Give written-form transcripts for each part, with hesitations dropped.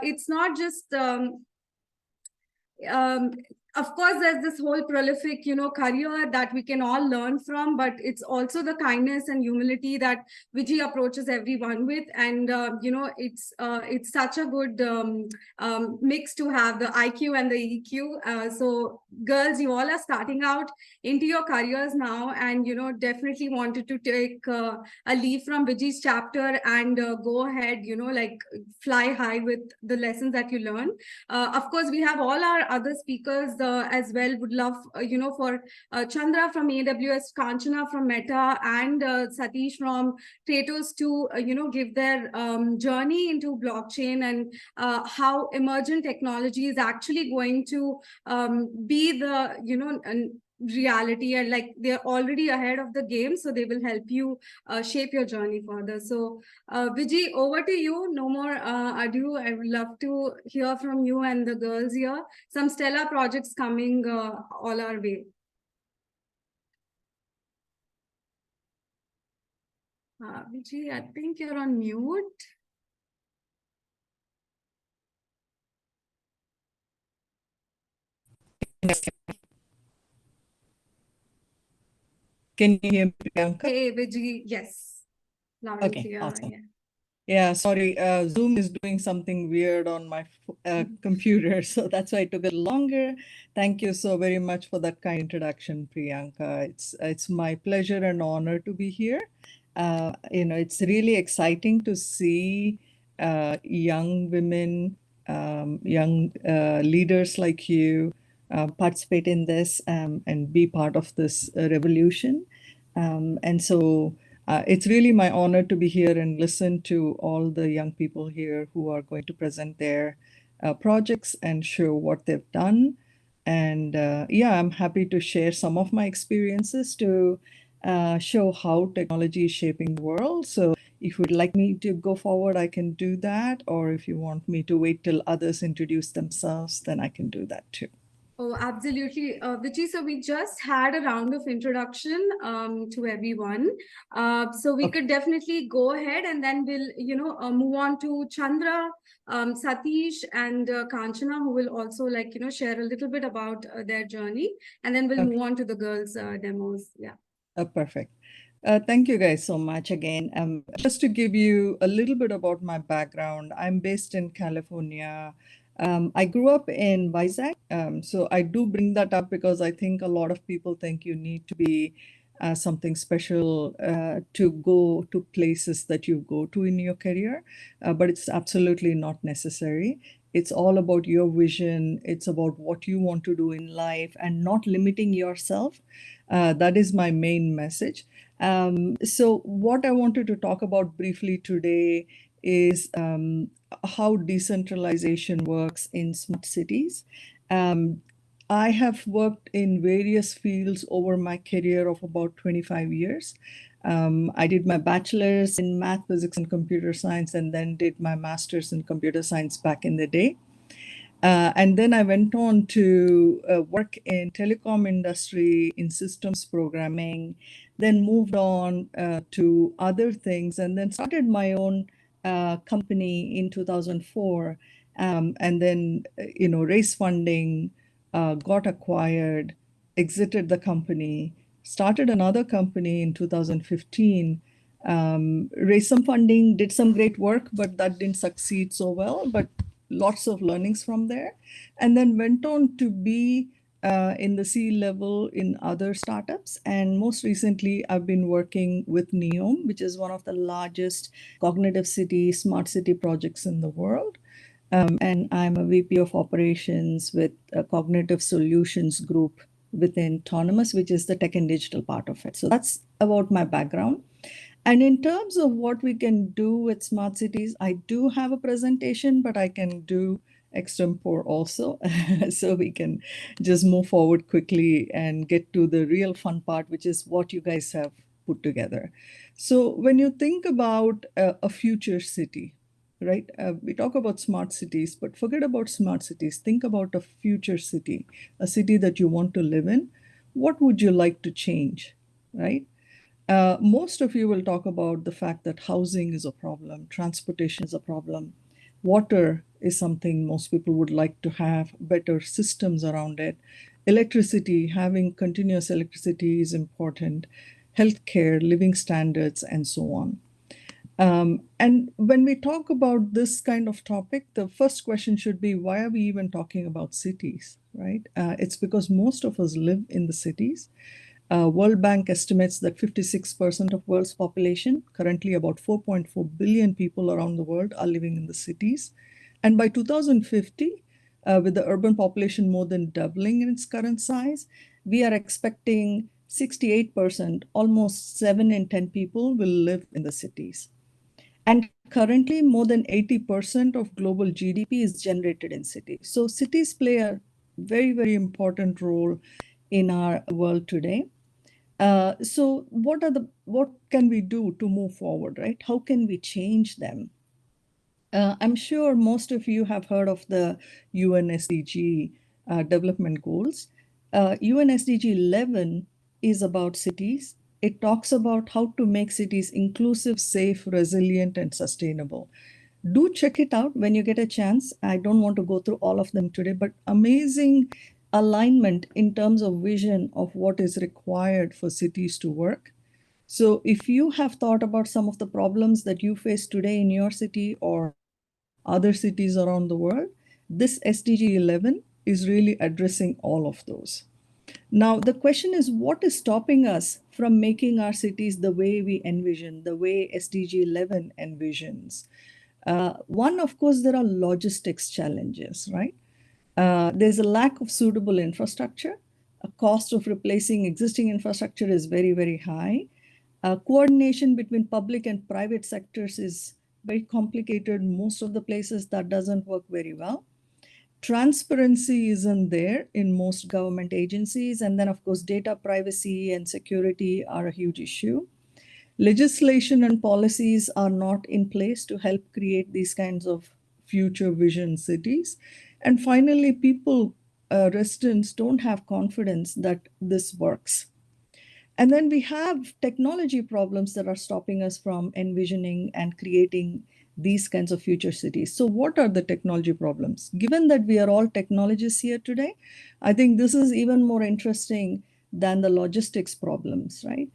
it's not just um, of course, there's this whole prolific, career that we can all learn from, but it's also the kindness and humility that Vijay approaches everyone with. And, it's such a good mix to have the IQ and the EQ. So girls, you all are starting out into your careers now, and, definitely wanted to take a leave from Vijay's chapter and go ahead, like fly high with the lessons that you learn. Of course, we have all our other speakers as well. Would love, for Chandra from AWS, Kanchana from Meta, and Satish from Kratos to, give their journey into blockchain and how emergent technology is actually going to be the, reality, and like they're already ahead of the game, so they will help you shape your journey further. So Vijay, over to you. No more ado. I would love to hear from you and the girls here. Some stellar projects coming all our way. Vijay, I think you're on mute. Can you hear me, Priyanka? Hey, Vijay. Yes. Loud and clear. Awesome. Yeah. Yeah, sorry, Zoom is doing something weird on my computer, so that's why it took a little longer. Thank you so very much for that kind introduction, Priyanka. It's my pleasure and honor to be here. It's really exciting to see young women, young leaders like you participate in this and be part of this revolution. And so it's really my honor to be here and listen to all the young people here who are going to present their projects and show what they've done. And yeah, I'm happy to share some of my experiences to show how technology is shaping the world. So if you'd like me to go forward, I can do that. Or if you want me to wait till others introduce themselves, then I can do that too. Oh, absolutely. Vijay, so we just had a round of introduction to everyone. So we could definitely go ahead, and then we'll, move on to Chandra, Satish, and Kanchana, who will also share a little bit about their journey. And then we'll move on to the girls' demos. Yeah. Perfect. Thank you guys so much again. Just to give you a little bit about my background, I'm based in California. I grew up in Vizag. So I do bring that up because I think a lot of people think you need to be something special to go to places that you go to in your career, but it's absolutely not necessary. It's all about your vision. It's about what you want to do in life and not limiting yourself. That is my main message. So what I wanted to talk about briefly today is how decentralization works in smart cities. I have worked in various fields over my career of about 25 years. I did my bachelor's in math, physics, and computer science, and then did my master's in computer science back in the day. And then I went on to work in telecom industry in systems programming, then moved on to other things, and then started my own company in 2004. And then, raised funding, got acquired, exited the company, started another company in 2015, raised some funding, did some great work, but that didn't succeed so well. But lots of learnings from there, and then went on to be in the C-level in other startups. And most recently, I've been working with NEOM, which is one of the largest cognitive city, smart city projects in the world. And I'm a VP of operations with a cognitive solutions group within Autonomous, which is the tech and digital part of it. So that's about my background. And in terms of what we can do with smart cities, I do have a presentation, but I can do extempore also. So we can just move forward quickly and get to the real fun part, which is what you guys have put together. So when you think about a future city, right? We talk about smart cities, but forget about smart cities. Think about a future city, a city that you want to live in. What would you like to change, right? Most of you will talk about the fact that housing is a problem, transportation is a problem, water is something most people would like to have better systems around it. Electricity, having continuous electricity is important. Healthcare, living standards, and so on. And when we talk about this kind of topic, the first question should be, why are we even talking about cities, right? It's because most of us live in the cities. World Bank estimates that 56% of world's population, currently about 4.4 billion people around the world, are living in the cities. And by 2050, with the urban population more than doubling in its current size, we are expecting 68%, almost 7 in 10 people will live in the cities. And currently, more than 80% of global GDP is generated in cities. So cities play a very, very important role in our world today. So what can we do to move forward, right? How can we change them? I'm sure most of you have heard of the UN SDG development goals. UN SDG 11 is about cities. It talks about how to make cities inclusive, safe, resilient, and sustainable. Do check it out when you get a chance. I don't want to go through all of them today, but amazing alignment in terms of vision of what is required for cities to work. So if you have thought about some of the problems that you face today in your city or other cities around the world, this SDG 11 is really addressing all of those. Now, the question is, what is stopping us from making our cities the way we envision, the way SDG 11 envisions? One, of course, there are logistics challenges, right? There's a lack of suitable infrastructure. A cost of replacing existing infrastructure is very, very high. Coordination between public and private sectors is very complicated. Most of the places that doesn't work very well. Transparency isn't there in most government agencies. And then, of course, data privacy and security are a huge issue. Legislation and policies are not in place to help create these kinds of future vision cities. And finally, residents don't have confidence that this works. And then we have technology problems that are stopping us from envisioning and creating these kinds of future cities. So, what are the technology problems? Given that we are all technologists here today, I think this is even more interesting than the logistics problems, right?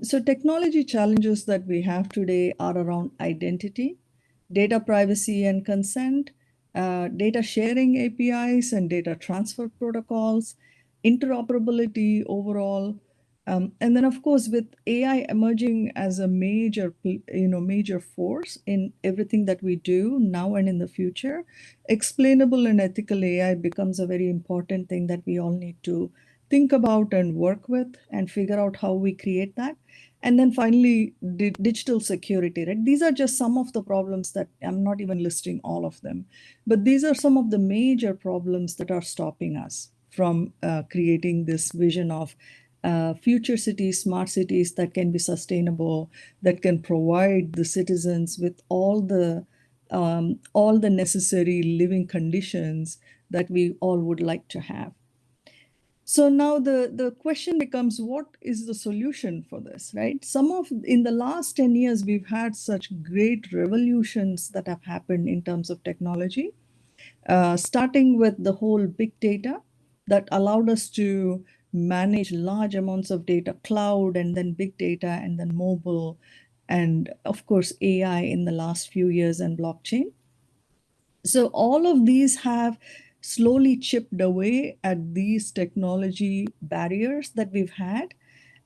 So, technology challenges that we have today are around identity, data privacy and consent, data sharing APIs and data transfer protocols, interoperability overall. And then, of course, with AI emerging as a major force in everything that we do now and in the future, explainable and ethical AI becomes a very important thing that we all need to think about and work with and figure out how we create that. And then finally, digital security, right? These are just some of the problems that I'm not even listing all of them, but these are some of the major problems that are stopping us from creating this vision of future cities, smart cities that can be sustainable, that can provide the citizens with all the necessary living conditions that we all would like to have. So now the question becomes, what is the solution for this, right? In the last 10 years, we've had such great revolutions that have happened in terms of technology, starting with the whole big data that allowed us to manage large amounts of data, cloud, and then big data, and then mobile, and of course, AI in the last few years and blockchain. So all of these have slowly chipped away at these technology barriers that we've had.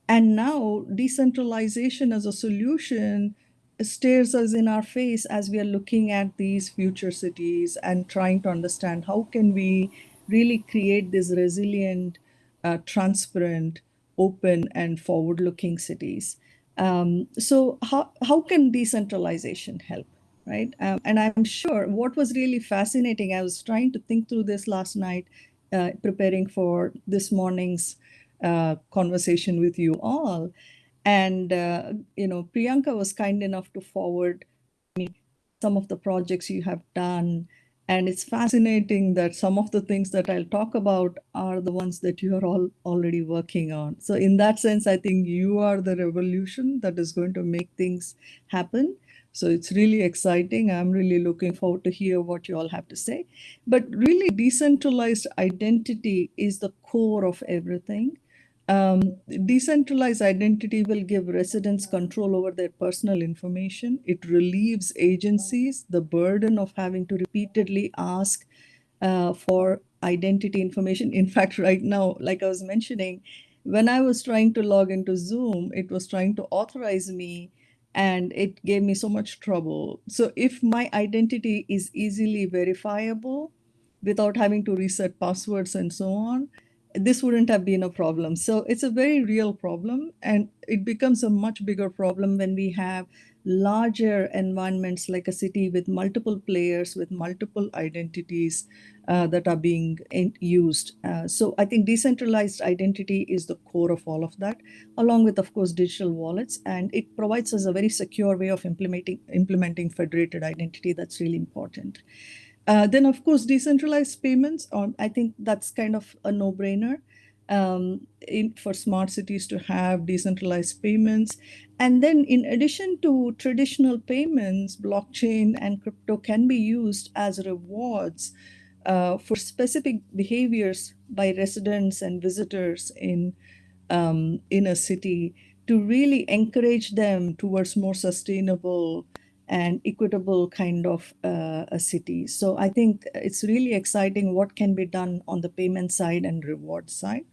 And now decentralization as a solution stares us in our face as we are looking at these future cities and trying to understand how can we really create these resilient, transparent, open, and forward-looking cities. So how can decentralization help? Right. And I'm sure what was really fascinating, I was trying to think through this last night, preparing for this morning's conversation with you all. And, Priyanka was kind enough to forward me some of the projects you have done. And it's fascinating that some of the things that I'll talk about are the ones that you are all already working on. So in that sense, I think you are the revolution that is going to make things happen. So it's really exciting. I'm really looking forward to hear what you all have to say. But really, decentralized identity is the core of everything. Decentralized identity will give residents control over their personal information. It relieves agencies the burden of having to repeatedly ask for identity information. In fact, right now, like I was mentioning, when I was trying to log into Zoom, it was trying to authorize me and it gave me so much trouble. So if my identity is easily verifiable without having to reset passwords and so on, this wouldn't have been a problem. So it's a very real problem, and it becomes a much bigger problem when we have larger environments like a city with multiple players, with multiple identities that are being used. So I think decentralized identity is the core of all of that, along with, of course, digital wallets. And it provides us a very secure way of implementing federated identity. That's really important. Then, of course, decentralized payments, I think that's kind of a no-brainer for smart cities to have decentralized payments. And then in addition to traditional payments, blockchain and crypto can be used as rewards for specific behaviors by residents and visitors in a city to really encourage them towards more sustainable and equitable kind of a city. So I think it's really exciting what can be done on the payment side and reward side.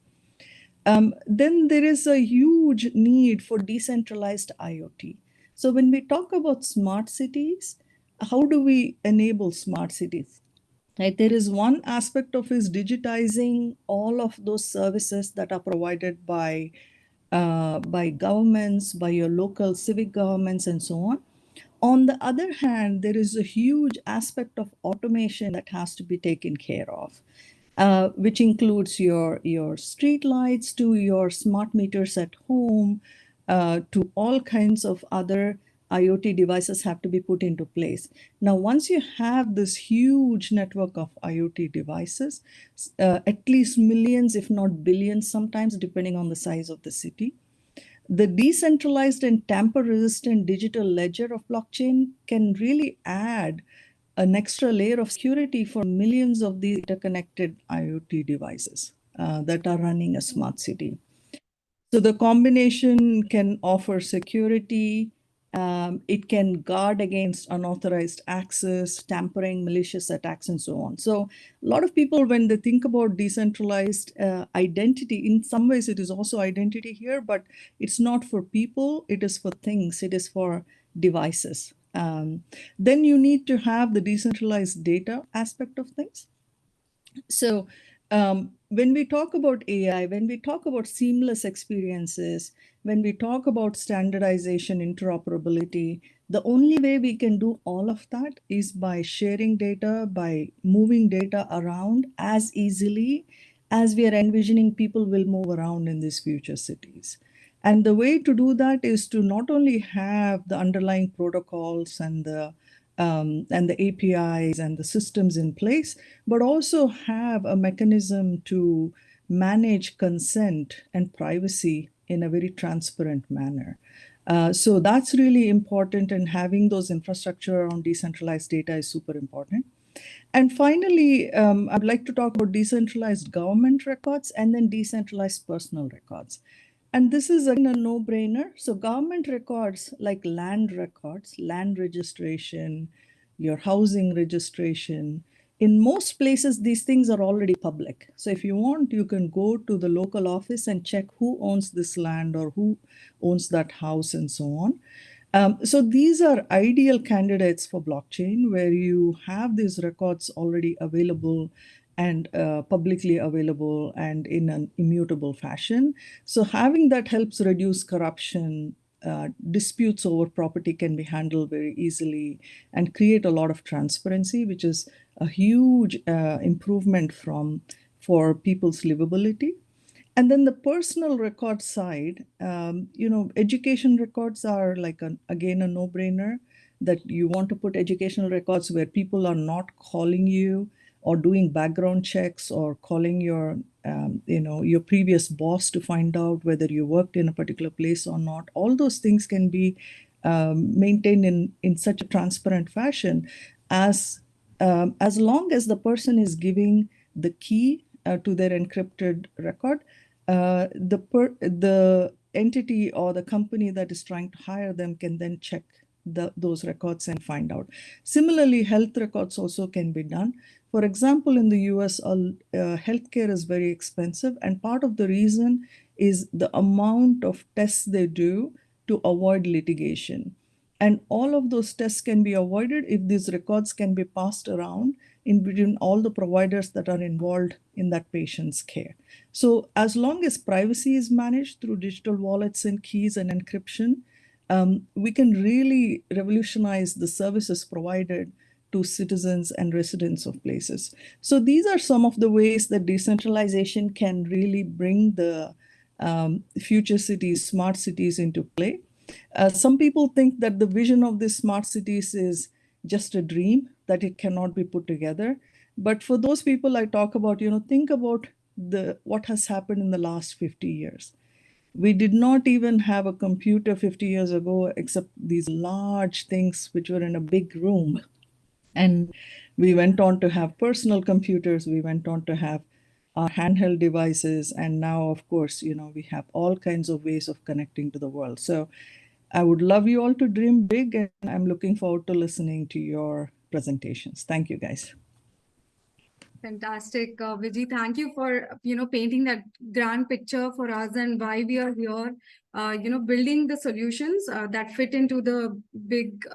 Then there is a huge need for decentralized IoT. So when we talk about smart cities, how do we enable smart cities? Right, there is one aspect of is digitizing all of those services that are provided by governments, by your local civic governments, and so on. On the other hand, there is a huge aspect of automation that has to be taken care of, which includes your street lights to your smart meters at home, to all kinds of other IoT devices have to be put into place. Now, once you have this huge network of IoT devices, at least millions, if not billions, sometimes, depending on the size of the city, the decentralized and tamper-resistant digital ledger of blockchain can really add an extra layer of security for millions of these interconnected IoT devices that are running a smart city. So the combination can offer security. It can guard against unauthorized access, tampering, malicious attacks, and so on. So a lot of people, when they think about decentralized identity, in some ways it is also identity here, but it's not for people, it is for things, it is for devices. Then you need to have the decentralized data aspect of things. So when we talk about AI, when we talk about seamless experiences, when we talk about standardization, interoperability, the only way we can do all of that is by sharing data, by moving data around as easily as we are envisioning people will move around in these future cities. And the way to do that is to not only have the underlying protocols and the APIs and the systems in place, but also have a mechanism to manage consent and privacy in a very transparent manner. So that's really important, and having those infrastructure around decentralized data is super important. And finally, I'd like to talk about decentralized government records and then decentralized personal records. And this is again a no-brainer. So government records like land records, land registration, your housing registration, in most places, these things are already public. So if you want, you can go to the local office and check who owns this land or who owns that house and so on. So these are ideal candidates for blockchain, where you have these records already available and publicly available and in an immutable fashion. So having that helps reduce corruption. Disputes over property can be handled very easily and create a lot of transparency, which is a huge improvement for people's livability. And then the personal record side, education records are like again a no-brainer, that you want to put educational records where people are not calling you or doing background checks or calling your previous boss to find out whether you worked in a particular place or not. All those things can be maintained in such a transparent fashion as long as the person is giving the key to their encrypted record, the entity or the company that is trying to hire them can then check those records and find out. Similarly, health records also can be done. For example, in the US, healthcare is very expensive, and part of the reason is the amount of tests they do to avoid litigation. And all of those tests can be avoided if these records can be passed around in between all the providers that are involved in that patient's care. So as long as privacy is managed through digital wallets and keys and encryption, we can really revolutionize the services provided to citizens and residents of places. So these are some of the ways that decentralization can really bring the future cities, smart cities into play. Some people think that the vision of these smart cities is just a dream, that it cannot be put together. But for those people I talk about, think about what has happened in the last 50 years. We did not even have a computer 50 years ago, except these large things which were in a big room. And we went on to have personal computers, we went on to have our handheld devices, and now, of course, we have all kinds of ways of connecting to the world. So I would love you all to dream big, and I'm looking forward to listening to your presentations. Thank you, guys. Fantastic, Vijay. Thank you for painting that grand picture for us and why we are here. Building the solutions that fit into the big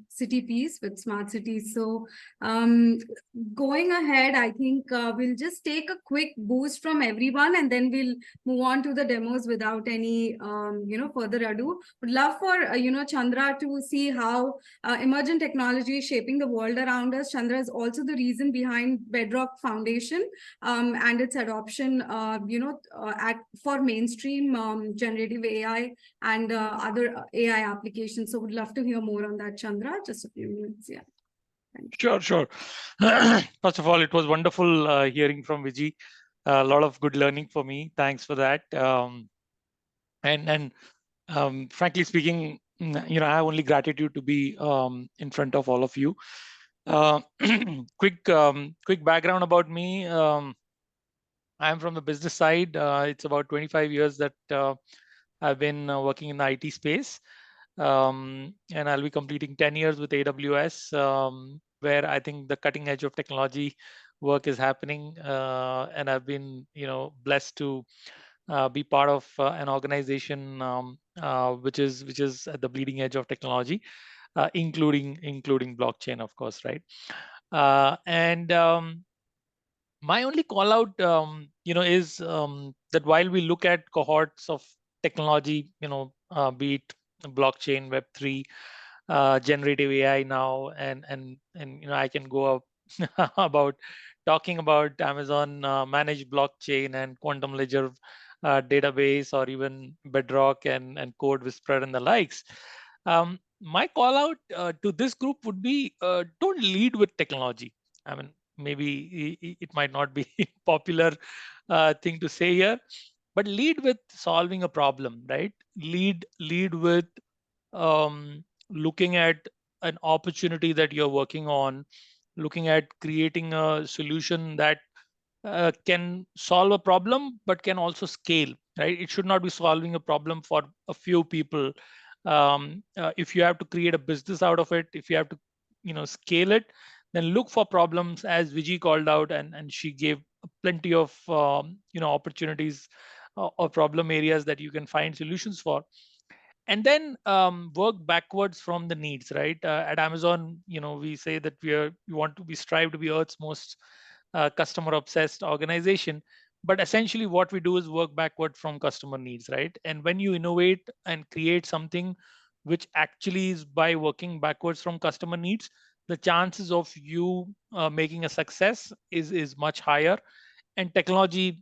city piece with smart cities. So, going ahead, I think we'll just take a quick boost from everyone, and then we'll move on to the demos without any further ado. Would love for Chandra to see how emergent technology is shaping the world around us. Chandra is also the reason behind Bedrock Foundation and its adoption, for mainstream generative AI and other AI applications. So would love to hear more on that, Chandra. Just a few minutes. Yeah. Sure. First of all, it was wonderful hearing from Vijay. A lot of good learning for me. Thanks for that. Frankly speaking, I have only gratitude to be in front of all of you. Quick background about me. I'm from the business side. It's about 25 years that I've been working in the IT space. And I'll be completing 10 years with AWS, where I think the cutting edge of technology work is happening. And I've been, blessed to be part of an organization which is at the bleeding edge of technology, including blockchain, of course, right? My only call out, is that while we look at cohorts of technology, be it blockchain, Web3, generative AI now, and I can go up about talking about Amazon managed blockchain and quantum ledger database, or even Bedrock and Code Whisperer and the likes. My call out to this group would be don't lead with technology. I mean, maybe it might not be popular thing to say here, but lead with solving a problem, right? Lead with looking at an opportunity that you're working on, looking at creating a solution that can solve a problem but can also scale, right? It should not be solving a problem for a few people. If you have to create a business out of it, if you have to scale it, then look for problems, as Vijay called out, and she gave plenty of opportunities or problem areas that you can find solutions for, and then work backwards from the needs, right? At Amazon, we say that we strive to be Earth's most customer obsessed organization, but essentially what we do is work backward from customer needs, right? And when you innovate and create something which actually is by working backwards from customer needs, the chances of you making a success is much higher. And technology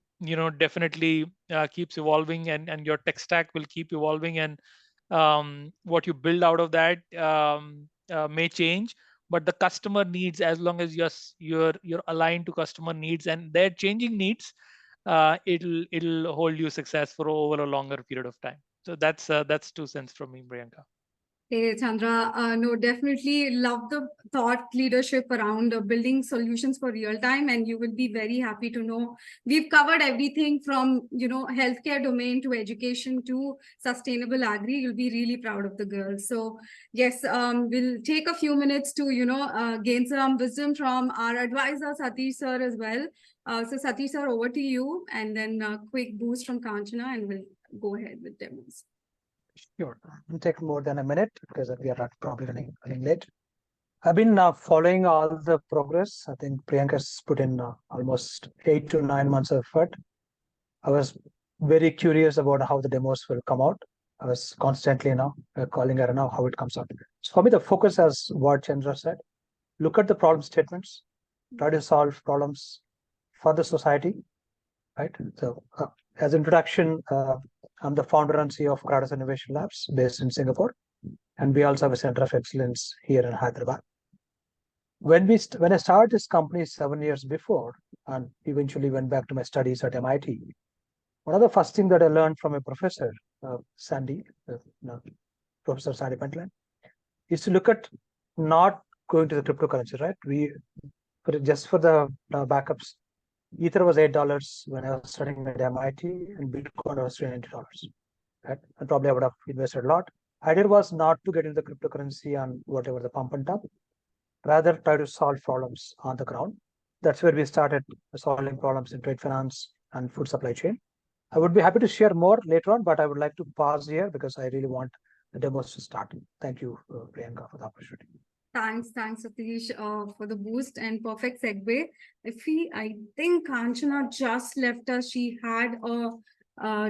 definitely keeps evolving, and your tech stack will keep evolving, and what you build out of that may change, but the customer needs, as long as you're aligned to customer needs and their changing needs, it'll hold you successful over a longer period of time. So that's 2 cents from me, Priyanka. Hey, Chandra, no, definitely love the thought leadership around building solutions for real time. And you will be very happy to know we've covered everything from, healthcare domain to education to sustainable agri. You'll be really proud of the girls. So yes, we'll take a few minutes to, gain some wisdom from our advisor, Satish sir, as well. So Satish sir, over to you, and then a quick boost from Kanchana, and we'll go ahead with demos. Sure. It'll take more than a minute because we are probably running late. I've been following all the progress. I think Priyanka's put in almost 8 to 9 months of effort. I was very curious about how the demos will come out. I was constantly calling her now how it comes out. So for me, the focus, as what Chandra said, look at the problem statements, try to solve problems for the society, right? So as introduction, I'm the founder and CEO of Kratos Innovation Labs based in Singapore. And we also have a center of excellence here in Hyderabad. When I started this company 7 years before, and eventually went back to my studies at MIT, one of the first things that I learned from a professor, Professor Sandy Pentland, is to look at not going to the cryptocurrency, right? Just for the backups, Ether was $8 when I was studying at MIT, and Bitcoin was $390. Right? And probably I would have invested a lot. Idea was not to get into the cryptocurrency and whatever the pump and dump, rather try to solve problems on the ground. That's where we started solving problems in trade finance and food supply chain. I would be happy to share more later on, but I would like to pause here because I really want the demos to start. Thank you, Priyanka, for the opportunity. Thanks, Satish, for the boost and perfect segue. I think Kanchana just left us. She had a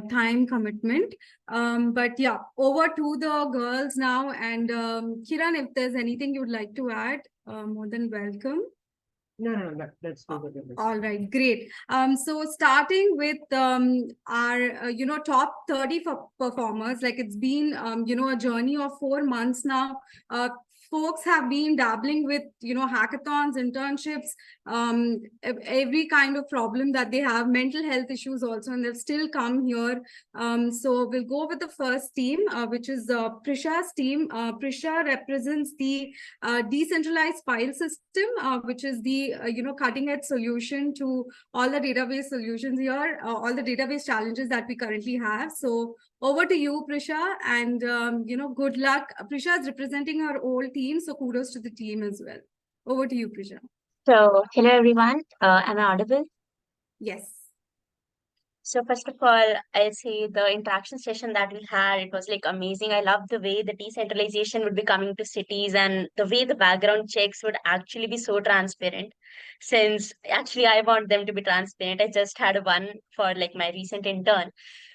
time commitment. But yeah, over to the girls now. And Kiran, if there's anything you'd like to add, more than welcome. No, let's do the demos. All right, great. So starting with our top 30 performers, like it's been a journey of 4 months now. Folks have been dabbling with hackathons, internships, every kind of problem that they have, mental health issues also, and they've still come here. So we'll go with the first team, which is Prisha's team. Prisha represents the decentralized file system, which is the cutting edge solution to all the database solutions here, all the database challenges that we currently have. So over to you, Prisha, and good luck. Prisha is representing her old team, so kudos to the team as well. Over to you, Prisha. So, hello everyone. Am I audible? Yes. So first of all, I'll say the interaction session that we had, it was like amazing. I love the way the decentralization would be coming to cities and the way the background checks would actually be so transparent. Since actually I want them to be transparent. I just had one for like my recent intern.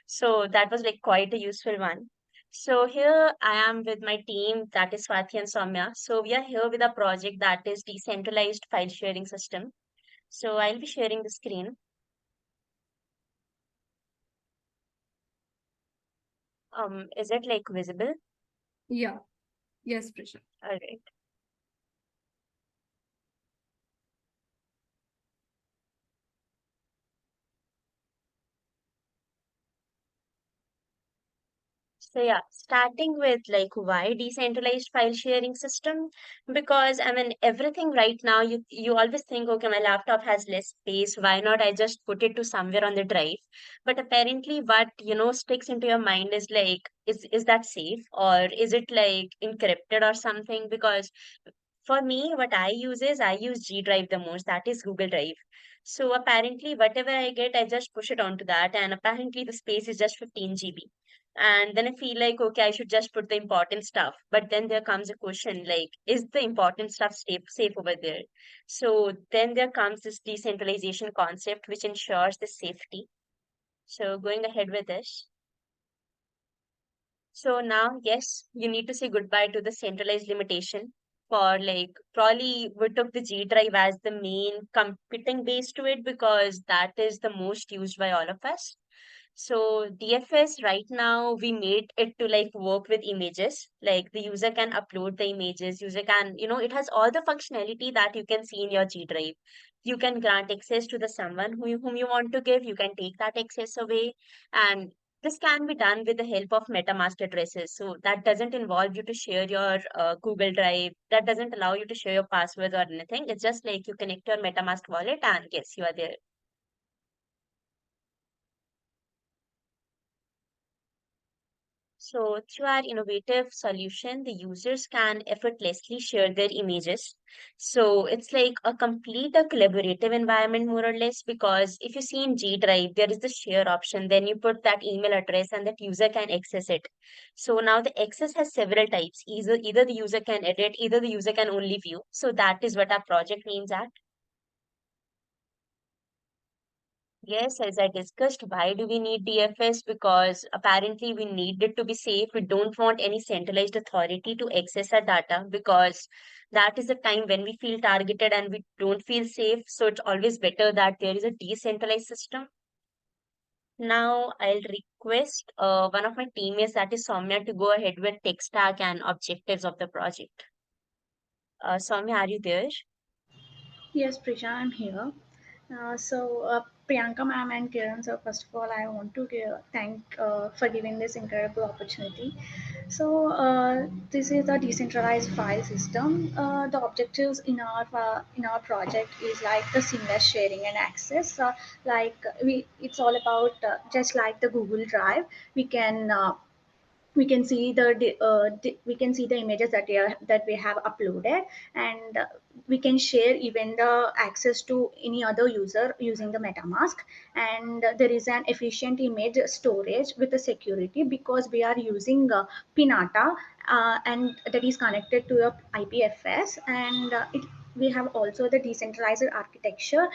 So that was like quite a useful one. So here I am with my team, that is Swati and Soumya. So we are here with a project that is decentralized file sharing system. So I'll be sharing the screen. Is it like visible? Yeah. Yes, Prisha. All right. So yeah, starting with like why decentralized file sharing system? Because I mean everything right now you always think, okay, my laptop has less space, why not I just put it to somewhere on the drive? But apparently what sticks into your mind is like, is that safe or is it like encrypted or something? Because for me, what I use G Drive the most, that is Google Drive. So apparently, whatever I get, I just push it onto that, and apparently the space is just 15 GB. And then I feel like, okay, I should just put the important stuff. But then there comes a question like, is the important stuff safe over there? So then there comes this decentralization concept, which ensures the safety. So going ahead with this. So now, yes, you need to say goodbye to the centralized limitation for like probably we took the G drive as the main computing base to it because that is the most used by all of us. So DFS right now we made it to like work with images. Like the user can upload the images, user can, it has all the functionality that you can see in your G drive. You can grant access to the someone whom you want to give, you can take that access away and This can be done with the help of MetaMask addresses. So that doesn't involve you to share your Google Drive. That doesn't allow you to share your passwords or anything. It's just like you connect your MetaMask wallet and yes, you are there. So through our innovative solution, the users can effortlessly share their images. So it's like a collaborative environment, more or less, because if you see in G Drive, there is the share option, then you put that email address and that user can access it. So now the access has several types. Either the user can edit, either the user can only view. So that is what our project aims at. Yes, as I discussed, why do we need DFS? Because apparently we need it to be safe. We don't want any centralized authority to access our data because that is the time when we feel targeted and we don't feel safe. So it's always better that there is a decentralized system. Now I'll request one of my teammates, that is Soumya, to go ahead with tech stack and objectives of the project. Soumya, are you there? Yes, Prisha, I'm here. Priyanka ma'am and Kiran sir, first of all, I want to thank for giving this incredible opportunity. This is a decentralized file system. The objectives in our project is like the seamless sharing and access. It's all about just like the Google Drive. We can we can see the images that we have uploaded, and we can share even the access to any other user using the MetaMask. And there is an efficient image storage with the security because we are using Pinata, and that is connected to a IPFS. And we have also the decentralized architecture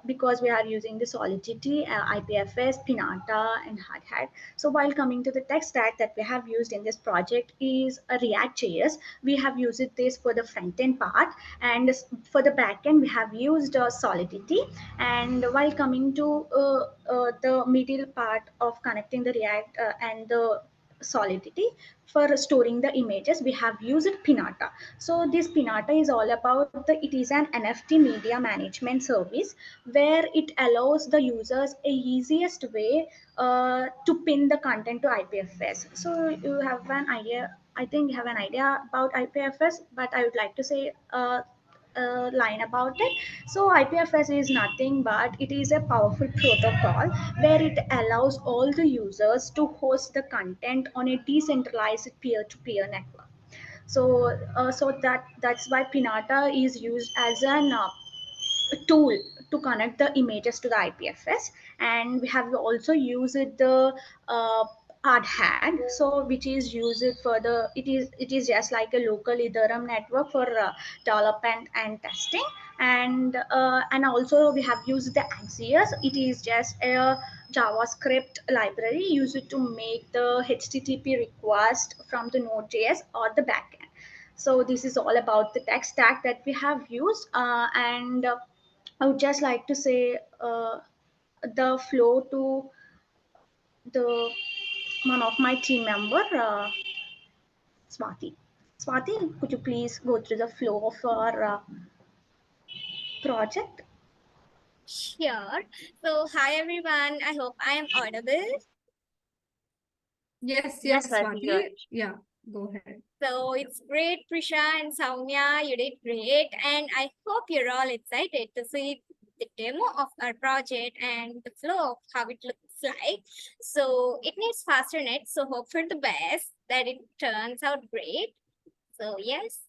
because we are using the Solidity, IPFS, Pinata, and Hard Hat. So while coming to the tech stack that we have used in this project is a React.js. We have used this for the front end part, and for the back end we have used Solidity. And while coming to the middle part of connecting the React and the Solidity, for storing the images we have used Pinata. So this Pinata is all about it is an NFT media management service where it allows the users a easiest way to pin the content to IPFS. So you have an idea, I think you have an idea about IPFS, but I would like to say a line about it. So IPFS is nothing but it is a powerful protocol where it allows all the users to host the content on a decentralized peer-to-peer network. That's why Pinata is used as an tool to connect the images to the IPFS. And we have also used the Hard Hat, so which is used for the it is just like a local Ethereum network for development and testing. And also we have used the Axios. It is just a JavaScript library used to make the HTTP request from the Node.js or the backend. So this is all about the tech stack that we have used, and I would just like to say the flow to the one of my team member, Swati. Swati, could you please go through the flow of our project? Sure. So, hi everyone. I hope I am audible. Yes, Yes, Swati. Swati, Yeah, go ahead. So, it's great, Prisha and Soumya. You did great. And I hope you're all excited to see the demo of our project and the flow of how it looks like. So, it needs faster net. So, hope for the best that it turns out great. So, yes.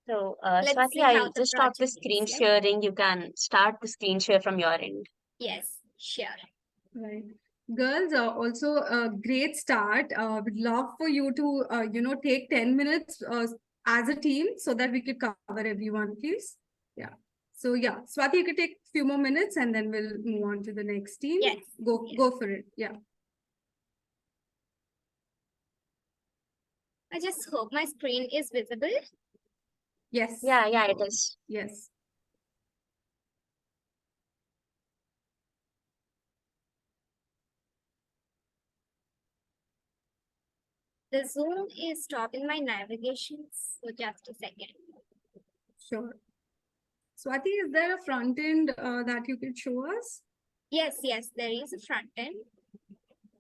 So, Let's Swati, see how I'll the just stop the project screen looks like. sharing. You can start the screen share from your end. Yes, sure. Right. Girls, also a great start. Would love for you to, take 10 minutes as a team so that we could cover everyone, please. Yeah. So yeah, Swati, you could take a few more minutes and then we'll move on to the next team. Yes. Go for it. Yeah. I just hope my screen is visible. Yes. Yeah, it is. Yes. The Zoom is stopping my navigation, so just a second. Sure. Swati, is there a front end that you could show us? Yes, there is a front end.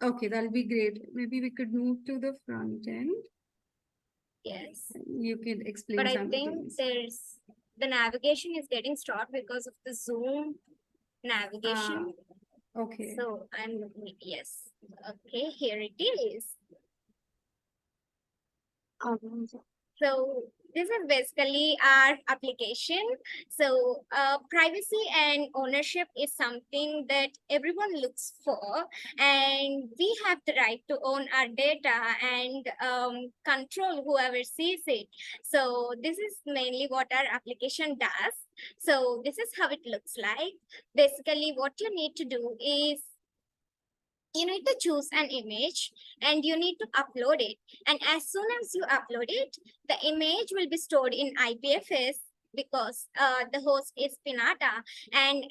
Okay, that'll be great. Maybe we could move to the front end. Yes. You can explain But I some think things. the navigation is getting stopped because of the Zoom navigation. Okay. So I'm looking at, yes. Okay, here it is. So this is basically our application. So privacy and ownership is something that everyone looks for, and we have the right to own our data and control whoever sees it. So this is mainly what our application does. So this is how it looks like. Basically, what you need to do is you need to choose an image and you need to upload it. And as soon as you upload it, the image will be stored in IPFS because the host is Pinata, and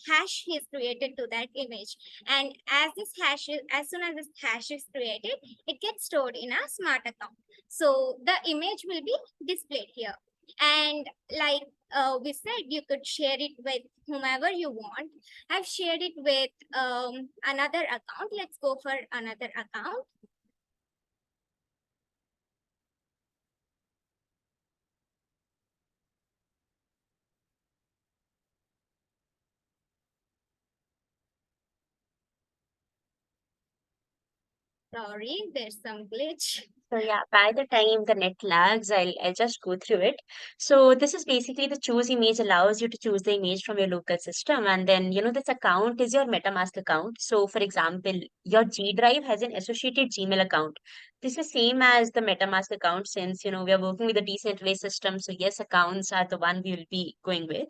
hash is created to that image. And as soon as this hash is created, it gets stored in a smart account. So the image will be displayed here. And like we said, you could share it with whomever you want. I've shared it with another account. Let's go for another account. Sorry, there's some glitch. So yeah, by the time the net lags, I'll just go through it. So this is basically the choose image allows you to choose the image from your local system. And then, this account is your MetaMask account. So for example, your G Drive has an associated Gmail account. This is same as the MetaMask account since, we are working with a decentralized system. So yes, accounts are the one we will be going with.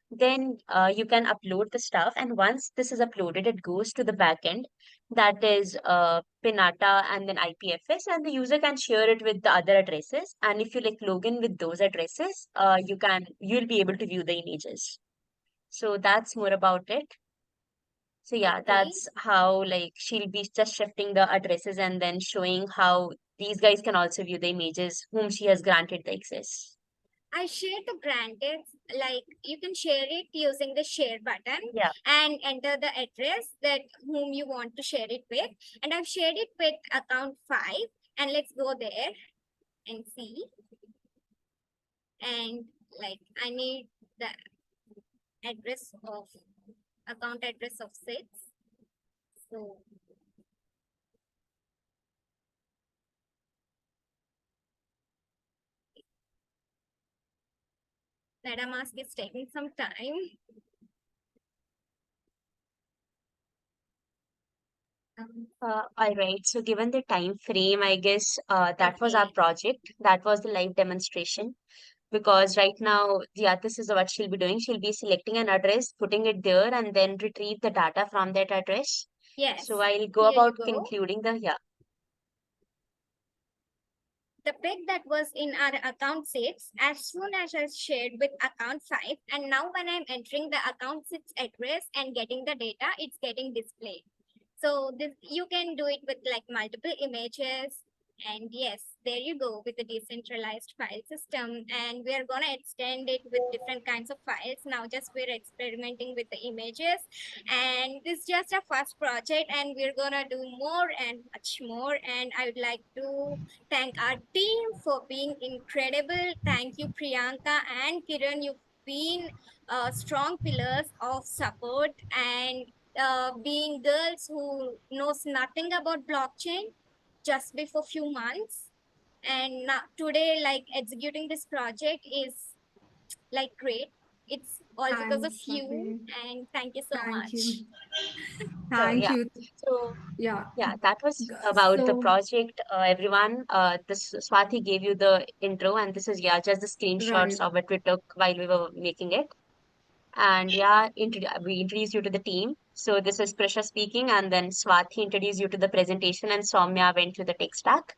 Then you can upload the stuff, and once this is uploaded, it goes to the backend, that is Pinata and then IPFS, and the user can share it with the other addresses. And if you like log in with those addresses, you'll be able to view the images. So that's more about it. So yeah, Okay. that's how like she'll be just shifting the addresses and then showing how these guys can also view the images whom she has granted the access. I shared the granted, like you can share it using the share button and enter the address that whom you want to share it with. And I've shared it with account 5, and let's go there and see. And like I need the address of account address of 6. So MetaMask is taking some time. All right. So given the time frame, I guess that was our project. That was the live demonstration. Because right now, this is what she'll be doing. She'll be selecting an address, putting it there, and then retrieve the data from that address. Yes. So I'll go about concluding the pic that was in our account 6, as soon as I shared with account 5, and now when I'm entering the account 6 address and getting the data, it's getting displayed. So this you can do it with like multiple images. And yes, there you go with the decentralized file system. And we're going to extend it with different kinds of files. Now just we're experimenting with the images. And this is just a first project, and we're going to do more and much more. And I would like to thank our team for being incredible. Thank you, Priyanka and Kiran. You've been strong pillars of support, and being girls who knows nothing about blockchain just before few months, and now today like executing this project is like great. It's all because of you, and thank you so much. Thank you. So yeah, that was about the project. Everyone, this Swati gave you the intro, and this is just the screenshots of what we took while we were making it. And we introduced you to the team. So this is Prisha speaking, and then Swati introduced you to the presentation, and Soumya went to the tech stack.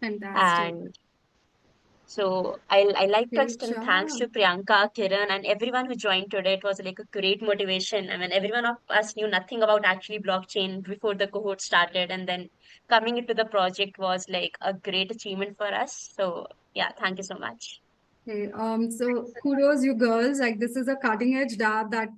Fantastic. And so I like to Great extend job. thanks to Priyanka, Kiran, and everyone who joined today. It was like a great motivation. I mean, everyone of us knew nothing about actually blockchain before the cohort started, and then coming into the project was like a great achievement for us. So yeah, thank you so much. Okay, so kudos you girls, like this is a cutting edge dab that,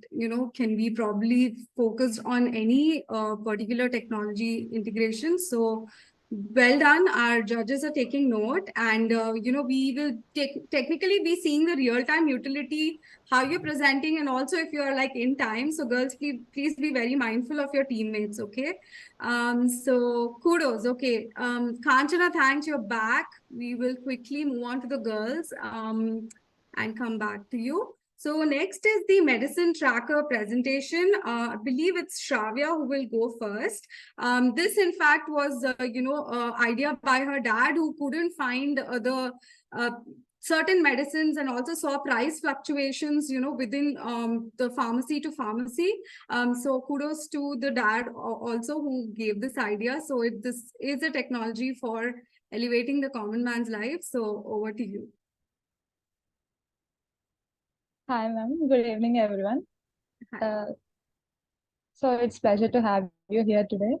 can be probably focused on any particular technology integration. So well done. Our judges are taking note, and, we will technically be seeing the real-time utility, how you're presenting, and also if you're like in time. So girls, please be very mindful of your teammates, okay? So kudos. Okay. Kanchana, thanks, you're back. We will quickly move on to the girls and come back to you. So next is the medicine tracker presentation. I believe it's Shravya who will go first. This in fact was, idea by her dad, who couldn't find the certain medicines and also saw price fluctuations, within the pharmacy to pharmacy. So kudos to the dad also who gave this idea. So this is a technology for elevating the common man's life. So over to you. Hi, ma'am. Good evening, everyone. So it's pleasure to have you here today.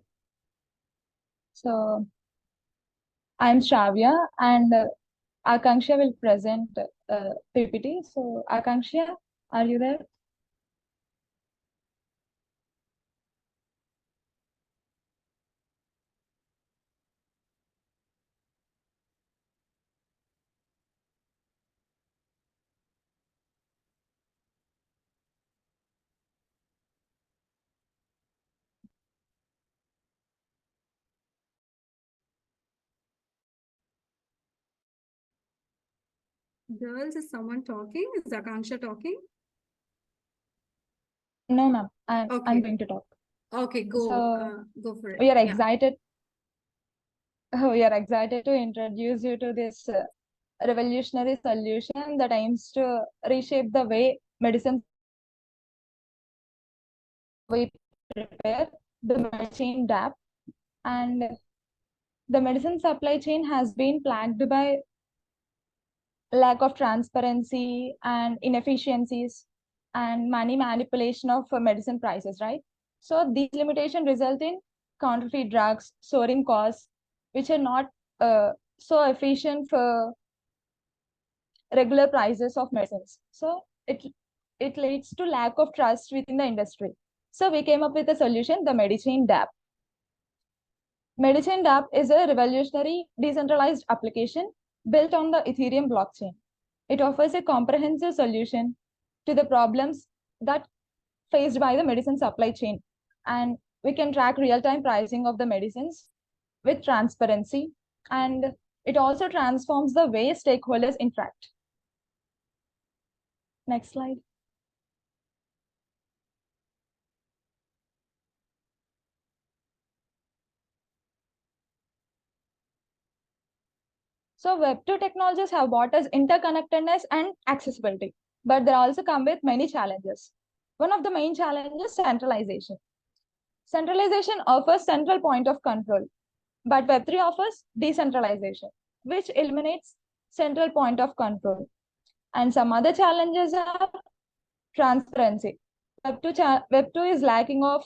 So I'm Shravya, and Akanksha will present PPT. So Akanksha, are you there? Girls, is someone talking? Is Akanksha talking? No, ma'am. I'm Okay. going to talk. Okay, So go for it. we are Yeah. excited. We are excited to introduce you to this revolutionary solution that aims to reshape the way medicines we prepare the medicine DAP. And the medicine supply chain has been plagued by lack of transparency and inefficiencies and money manipulation of medicine prices, right? So these limitations result in counterfeit drugs, soaring costs, which are not so efficient for regular prices of medicines. So it leads to lack of trust within the industry. So we came up with a solution, the Medicine DAP. Medicine DAP is a revolutionary decentralized application built on the Ethereum blockchain. It offers a comprehensive solution to the problems that faced by the medicine supply chain. And we can track real-time pricing of the medicines with transparency. And it also transforms the way stakeholders interact. Next slide. So Web2 technologies have brought us interconnectedness and accessibility, but they also come with many challenges. One of the main challenges is centralization. Centralization offers central point of control, but Web3 offers decentralization, which eliminates central point of control. And some other challenges are transparency. Web2 is lacking of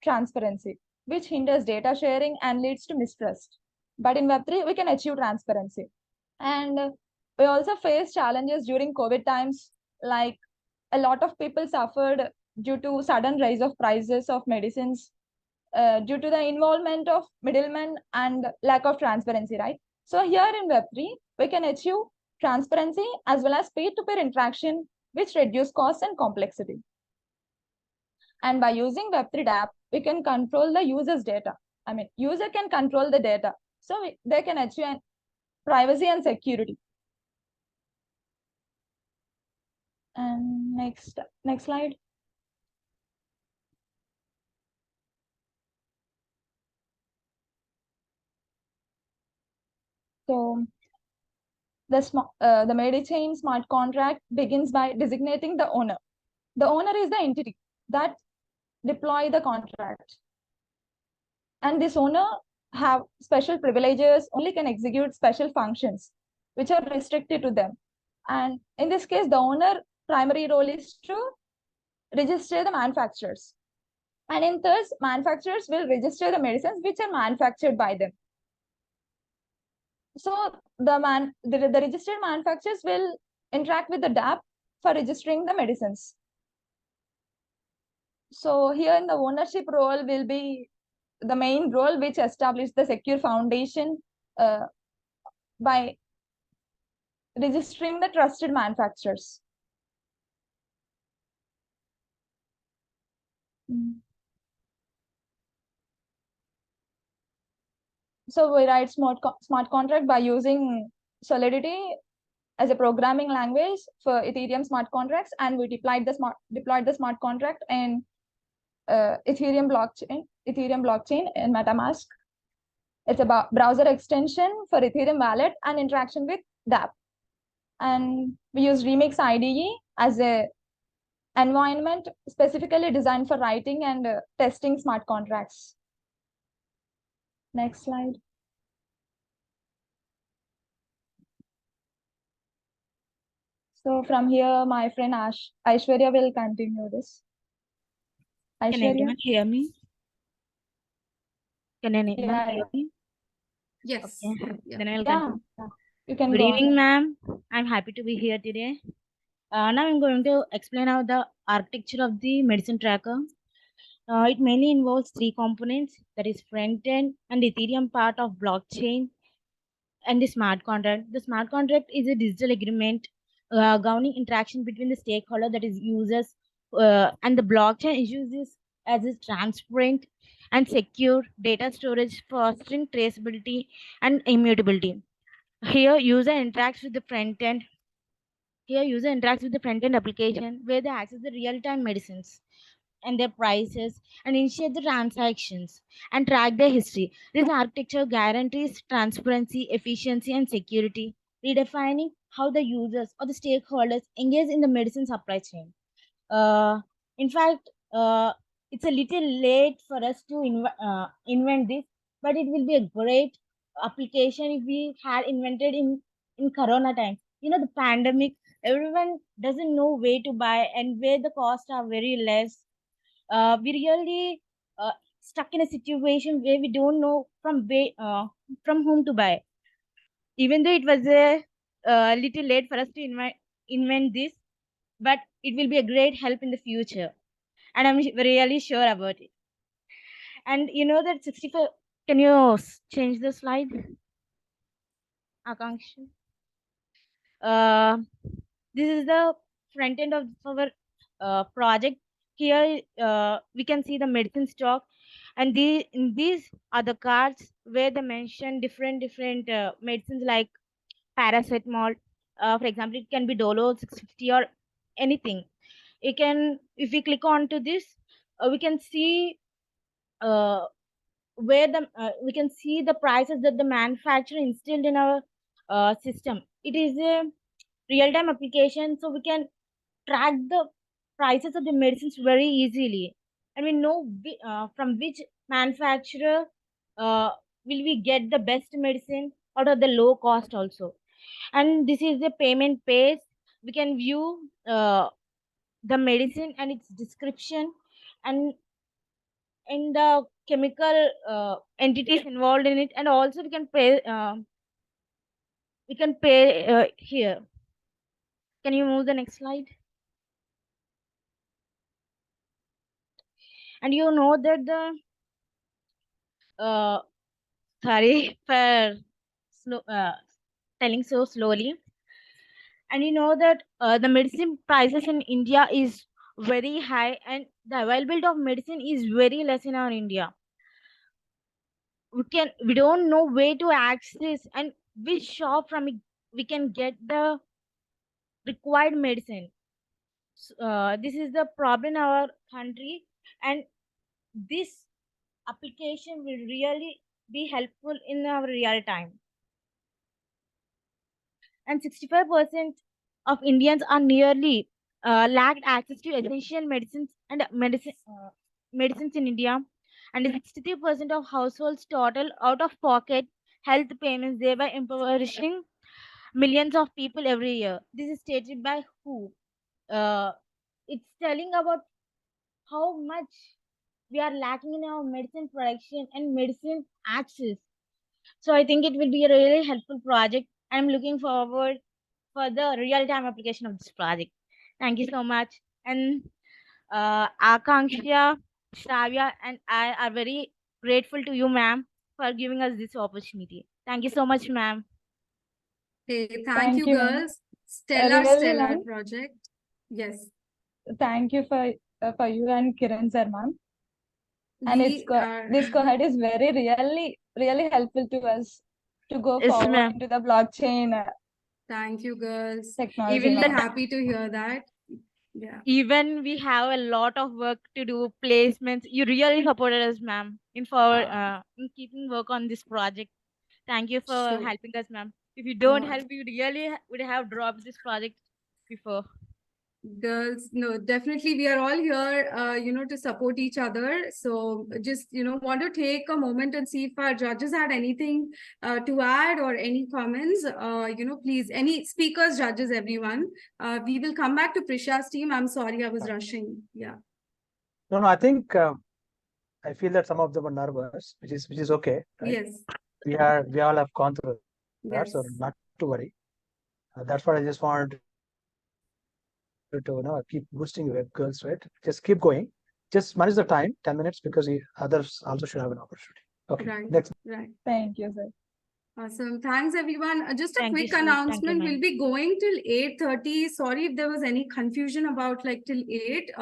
transparency, which hinders data sharing and leads to mistrust. But in Web3, we can achieve transparency. And we also face challenges during COVID times, like a lot of people suffered due to sudden rise of prices of medicines, due to the involvement of middlemen and lack of transparency, right? So here in Web3, we can achieve transparency as well as peer-to-peer interaction, which reduce costs and complexity. And by using Web3 DApp, we can control the user's data. I mean, user can control the data. So they can achieve privacy and security. And next slide. So the Medichain smart contract begins by designating the owner. The owner is the entity that deploy the contract. And this owner have special privileges, only can execute special functions, which are restricted to them. And in this case, the owner primary role is to register the manufacturers. And in thus, manufacturers will register the medicines which are manufactured by them. So the registered manufacturers will interact with the DAP for registering the medicines. So here in the ownership role will be the main role which established the secure foundation by registering the trusted manufacturers. So we write smart contract by using Solidity as a programming language for Ethereum smart contracts, and we deployed the smart contract in Ethereum blockchain in MetaMask. It's a browser extension for Ethereum wallet and interaction with DApp. And we use Remix IDE as a environment specifically designed for writing and testing smart contracts. Next slide. So from here, my friend Aishwarya will continue this. Can Aishwarya? everyone hear me? Can anyone Yeah, hear me? Yes. Okay. Yeah. Then I'll Yeah, continue. you can Good go evening, on. ma'am. I'm happy to be here today. Now I'm going to explain how the architecture of the medicine tracker. It mainly involves three components, that is front end and Ethereum part of blockchain and the smart contract. The smart contract is a digital agreement governing interaction between the stakeholder, that is users, and the blockchain issues as is transparent and secure data storage, fostering traceability and immutability. Here, user interacts with the front end. Here, user interacts with the front end application where they access the real-time medicines and their prices and initiate the transactions and track their history. This architecture guarantees transparency, efficiency, and security, redefining how the users or the stakeholders engage in the medicine supply chain. In fact, it's a little late for us to invent this, but it will be a great application if we had invented in Corona time. You know, the pandemic, everyone doesn't know where to buy and where the costs are very less. We really stuck in a situation where we don't know from whom to buy. Even though it was a little late for us to invent this, but it will be a great help in the future, and I'm really sure about it. And you know that 65, can you change the slide, Akanksha? This is the front end of our project. Here we can see the medicine stock, and these are the cards where they mention different medicines like paracetamol. For example, it can be Dolo 650 or anything. You can, if we click on to this, we can see where we can see the prices that the manufacturer instilled in our system. It is a real-time application, so we can track the prices of the medicines very easily, and we know from which manufacturer will we get the best medicine out of the low cost also. And this is the payment page. We can view the medicine and its description and the chemical entities involved in it, and also we can pay here. Can you move the next slide? And you know that the sorry for telling so slowly. And you know that the medicine prices in India is very high, and the availability of medicine is very less in our India. We don't know where to access and which shop from we can get the required medicine. This is the problem in our country, and this application will really be helpful in our real time. And 65% of Indians are nearly lacked access to essential medicines and medicines in India, and 63% of households total out-of-pocket health payments, thereby impoverishing millions of people every year. This is stated by WHO. It's telling about how much we are lacking in our medicine production and medicine access. So I think it will be a really helpful project. I'm looking forward for the real-time application of this project. Thank you so much. And Akanksha, Shravya, and I are very grateful to you, ma'am, for giving us this opportunity. Thank you so much, ma'am. Hey, thank Thank you, you, ma'am. girls. Stellar Really, ma'am. project. Yes. Thank you for you and Kiran sir, ma'am. And We are this cohort is very really helpful to us to go Yes, forward ma'am. into the blockchain thank you, girls. technology. Even Really ma'am. happy to hear that. Yeah. Even we have a lot of work to do, placements. You really supported us, ma'am, in keeping work on this project. Thank you for Sure. helping us, ma'am. If you don't No, help, we really would have dropped this project before. girls, no, definitely we are all here, to support each other. So just, want to take a moment and see if our judges had anything to add or any comments. Please, any speakers, judges, everyone. We will come back to Prisha's team. I'm sorry, I was rushing. Yeah. No, I think I feel that some of them are nervous, which is okay. Right? Yes. We all have gone through that, Yes. so not to worry. That's what I just wanted to keep boosting your girls, right? Just keep going. Just manage the time, 10 minutes, because others also should have an opportunity. Okay, Right. next. Right. Thank you, sir. Awesome. Thanks, everyone. Just a Thank you, quick sir. Thank you, announcement. ma'am. We'll be going till 8:30. Sorry if there was any confusion about like till 8.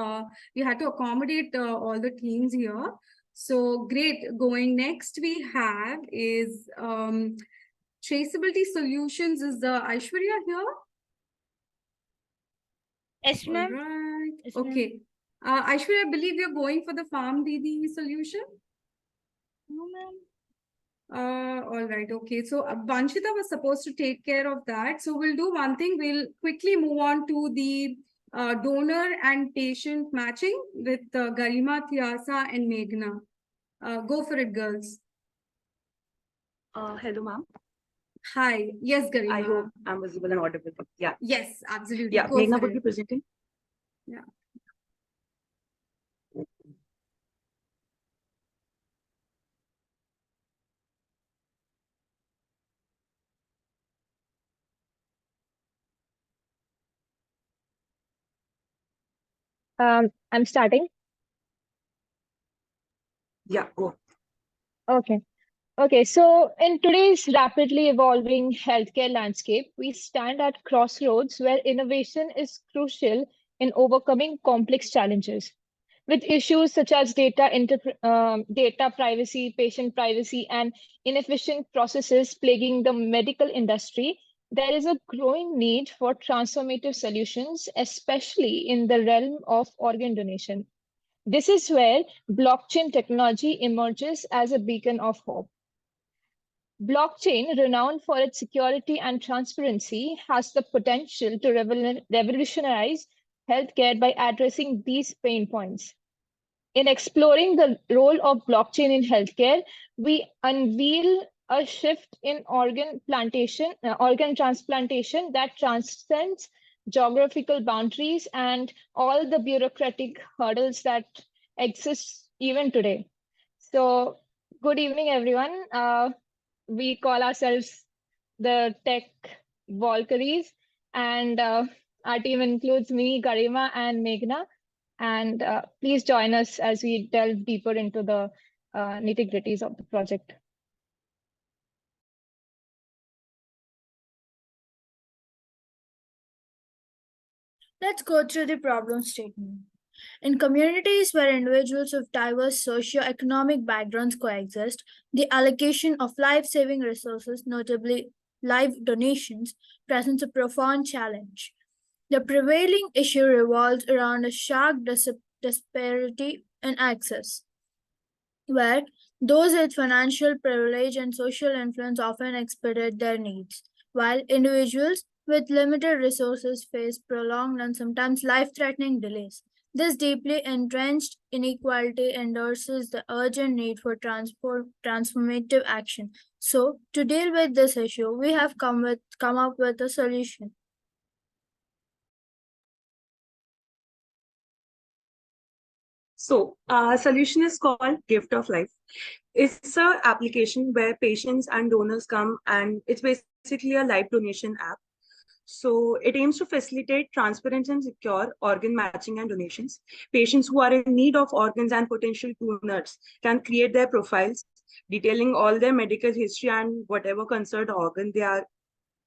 We had to accommodate all the teams here. So great. Going next we have is traceability solutions. Is the Aishwarya here? Yes, All ma'am. right. Yes, ma'am. Okay. Aishwarya, I believe you're going for the Farm DD solution. No, ma'am. All right. Okay. So Vanshita was supposed to take care of that. So we'll do one thing. We'll quickly move on to the donor and patient matching with Garima, Thyasa, and Meghna. Go for it, girls. Hello, ma'am. Hi. Yes, Garima. I hope I'm visible and audible. Yeah. Yes, absolutely. Yeah. Go Meghna for would it. be presenting. Yeah. I'm starting. Yeah, go. Okay. Okay. So, in today's rapidly evolving healthcare landscape, we stand at crossroads where innovation is crucial in overcoming complex challenges. With issues such as data privacy, patient privacy, and inefficient processes plaguing the medical industry, there is a growing need for transformative solutions, especially in the realm of organ donation. This is where blockchain technology emerges as a beacon of hope. Blockchain, renowned for its security and transparency, has the potential to revolutionize healthcare by addressing these pain points. In exploring the role of blockchain in healthcare, we unveil a shift in organ transplantation that transcends geographical boundaries and all the bureaucratic hurdles that exist even today. So, good evening, everyone. We call ourselves the Tech Valkyries, and our team includes me, Garima, and Meghna. And please join us as we delve deeper into the nitty-gritties of the project. Let's go through the problem statement. In communities where individuals of diverse socio-economic backgrounds coexist, the allocation of life-saving resources, notably live donations, presents a profound challenge. The prevailing issue revolves around a stark disparity in access, where those with financial privilege and social influence often expedite their needs, while individuals with limited resources face prolonged and sometimes life-threatening delays. This deeply entrenched inequality endorses the urgent need for transformative action. So, to deal with this issue, we have come up with a solution. So, our solution is called Gift of Life. It's an application where patients and donors come, and it's basically a life donation app. So it aims to facilitate transparent and secure organ matching and donations. Patients who are in need of organs and potential donors can create their profiles detailing all their medical history and whatever concerned organ they are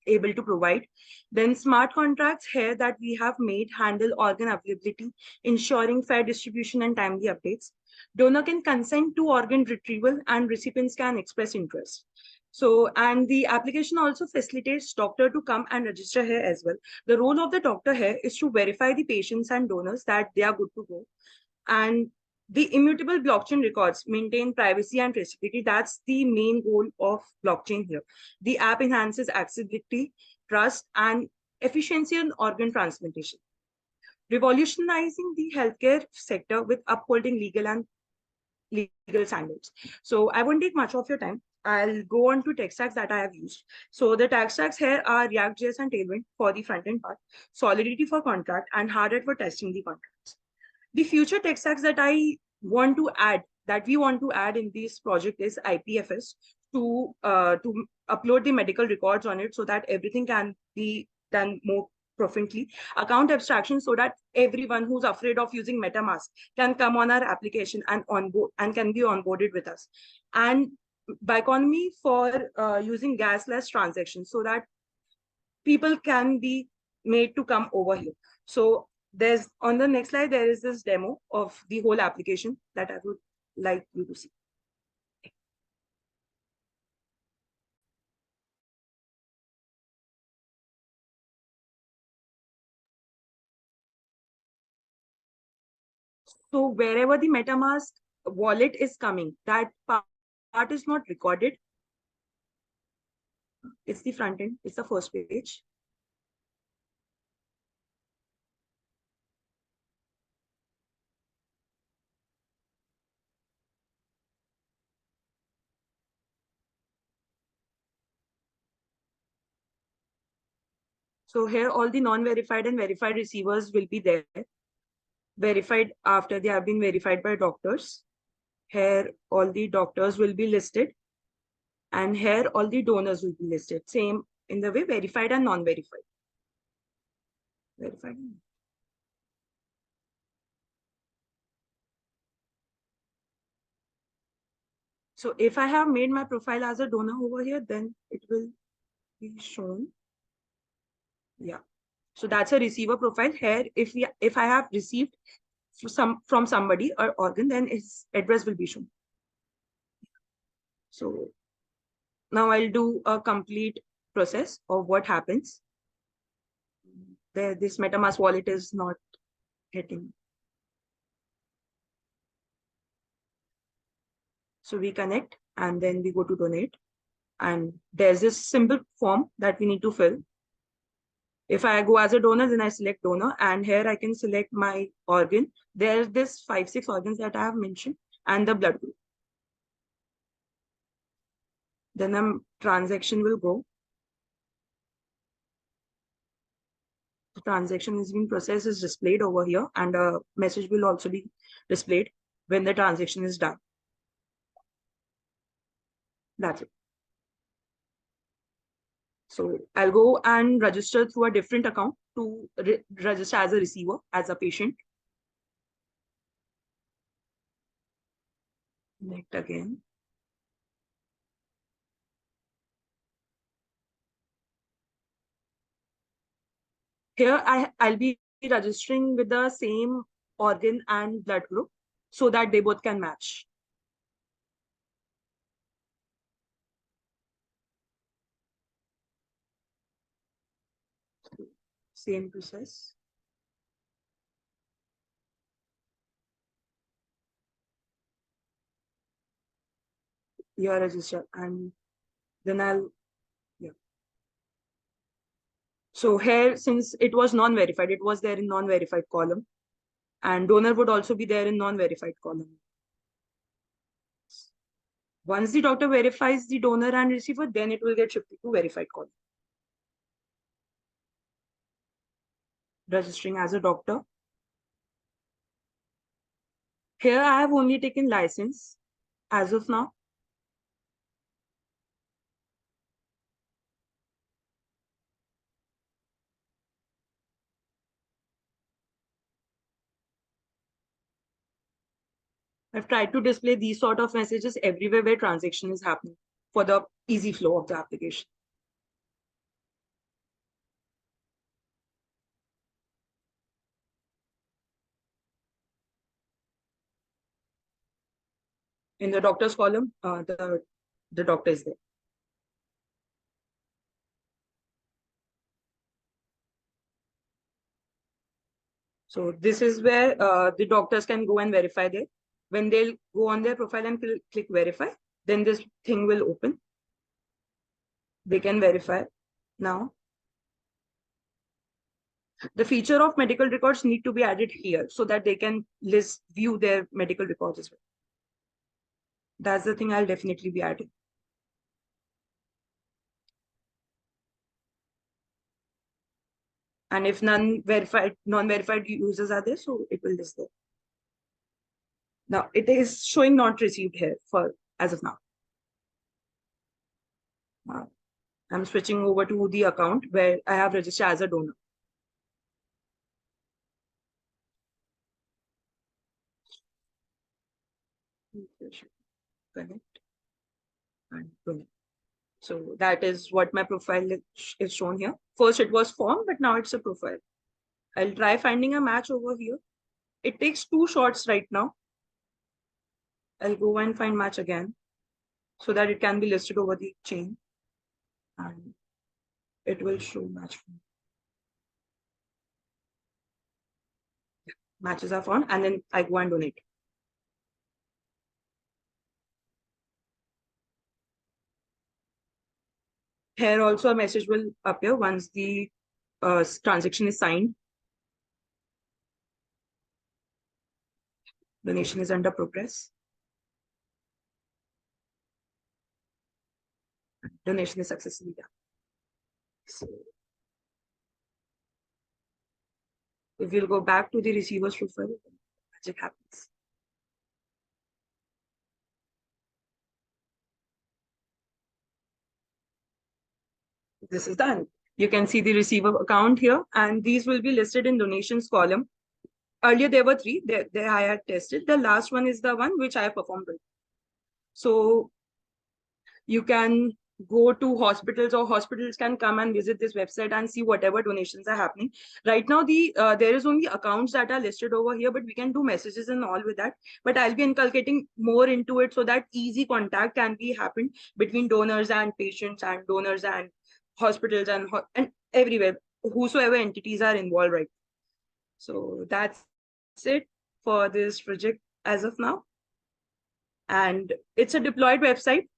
able to provide. Then smart contracts here that we have made handle organ availability, ensuring fair distribution and timely updates. Donor can consent to organ retrieval and recipients can express interest. So, and the application also facilitates doctor to come and register here as well. The role of the doctor here is to verify the patients and donors that they are good to go. And the immutable blockchain records maintain privacy and traceability. That's the main goal of blockchain here. The app enhances accessibility, trust, and efficiency in organ transplantation, revolutionizing the healthcare sector with upholding legal standards. So I won't take much of your time. I'll go on to tech stacks that I have used. So the tech stacks here are React.js and Tailwind for the front-end part, Solidity for contract, and Hardhat for testing the contracts. The future tech stacks that we want to add in this project is IPFS to upload the medical records on it so that everything can be done more proficiently. Account abstraction so that everyone who's afraid of using MetaMask can come on our application and onboard and can be onboarded with us. And Bioeconomy for using gasless transactions so that people can be made to come over here. So there's on the next slide, there is this demo of the whole application that I would like you to see. So wherever the MetaMask wallet is coming, that part is not recorded. It's the front end, it's the first page. So here all the non-verified and verified receivers will be there. Verified after they have been verified by doctors. Here all the doctors will be listed. And here all the donors will be listed. Same in the way verified and non-verified. Verified. So if I have made my profile as a donor over here, then it will be shown. Yeah. So that's a receiver profile here. If I have received from somebody or organ, then its address will be shown. So now I'll do a complete process of what happens. This MetaMask wallet is not hitting. So we connect and then we go to donate. And there's this simple form that we need to fill. If I go as a donor, then I select donor, and here I can select my organ. There's this 5-6 organs that I have mentioned and the blood group. Then a transaction will go. The transaction is being processed is displayed over here, and a message will also be displayed when the transaction is done. That's it. So I'll go and register through a different account to register as a receiver, as a patient. Connect again. Here I'll be registering with the same organ and blood group so that they both can match. Same process. You are registered, and then yeah. So here, since it was non-verified, it was there in non-verified column, and donor would also be there in non-verified column. Once the doctor verifies the donor and receiver, then it will get shifted to verified column. Registering as a doctor. Here I have only taken license as of now. I've tried to display these sort of messages everywhere where transaction is happening for the easy flow of the application. In the doctor's column, the doctor is there. So this is where the doctors can go and verify there. When they'll go on their profile and click verify, then this thing will open. They can verify now. The feature of medical records need to be added here so that they can view their medical records as well. That's the thing I'll definitely be adding. And if non-verified users are there, so it will list there. Now it is showing not received here for as of now. I'm switching over to the account where I have registered as a donor. Connect and donate. So that is what my profile is shown here. First it was form, but now it's a profile. I'll try finding a match over here. It takes 2 shots right now. I'll go and find match again so that it can be listed over the chain. And it will show match. Matches are found, and then I go and donate. Here also a message will appear once the transaction is signed. Donation is under progress. Donation is successfully done. So if we'll go back to the receiver's profile, magic happens. This is done. You can see the receiver account here, and these will be listed in donations column. Earlier there were 3 that I had tested. The last one is the one which I performed with. So you can go to hospitals, or hospitals can come and visit this website and see whatever donations are happening. Right now, there is only accounts that are listed over here, but we can do messages and all with that. But I'll be inculcating more into it so that easy contact can be happened between donors and patients, and donors and hospitals, and everywhere, whosoever entities are involved, right? So that's it for this project as of now. And it's a deployed website.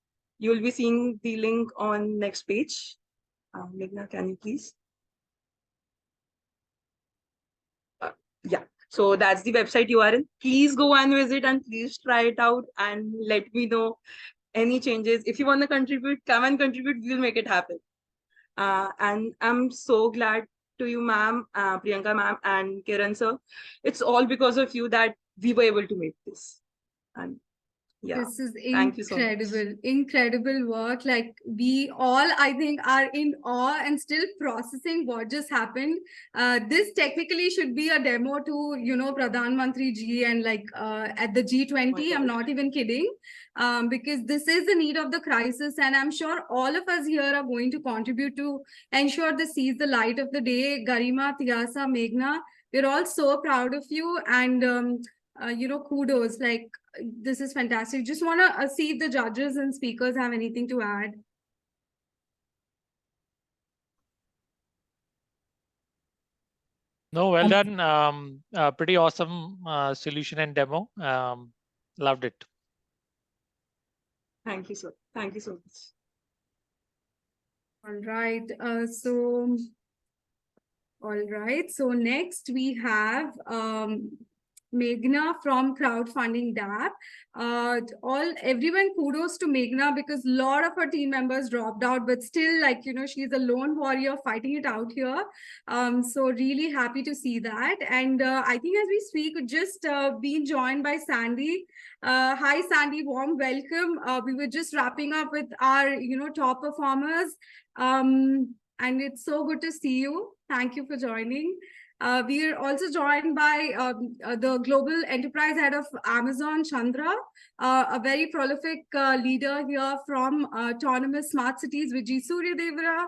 You'll be seeing the link on next page. Meghna, can you please? Yeah, so that's the website URL. Please go and visit, and please try it out and let me know any changes. If you want to contribute, come and contribute. We'll make it happen. And I'm so glad to you, ma'am, Priyanka ma'am, and Kiran sir. It's all because of you that we were able to make this. And yeah, this is thank you so much. Incredible work. Like, we all, I think, are in awe and still processing what just happened. This technically should be a demo to, Pradhan Mantri ji, and like at the G20. I'm not even kidding, because this is the need of the crisis, and I'm sure all of us here are going to contribute to ensure this sees the light of the day. Garima, Tiyasa, Meghna, we're all so proud of you, and kudos. Like, this is fantastic. Just want to see if the judges and speakers have anything to add. No, well done. Pretty awesome solution and demo. Loved it. Thank you, sir. Thank you so much. All right. So next we have Meghna from Crowdfunding DAP. Everyone kudos to Meghna, because a lot of her team members dropped out, but still, like, she's a lone warrior fighting it out here. So really happy to see that. And I think as we speak, just being joined by Sandy. Hi, Sandy, warm welcome. We were just wrapping up with our, top performers. And it's so good to see you. Thank you for joining. We are also joined by the Global Enterprise Head of Amazon, Chandra, a very prolific leader here from Autonomous Smart Cities, Vijay Suryadevara.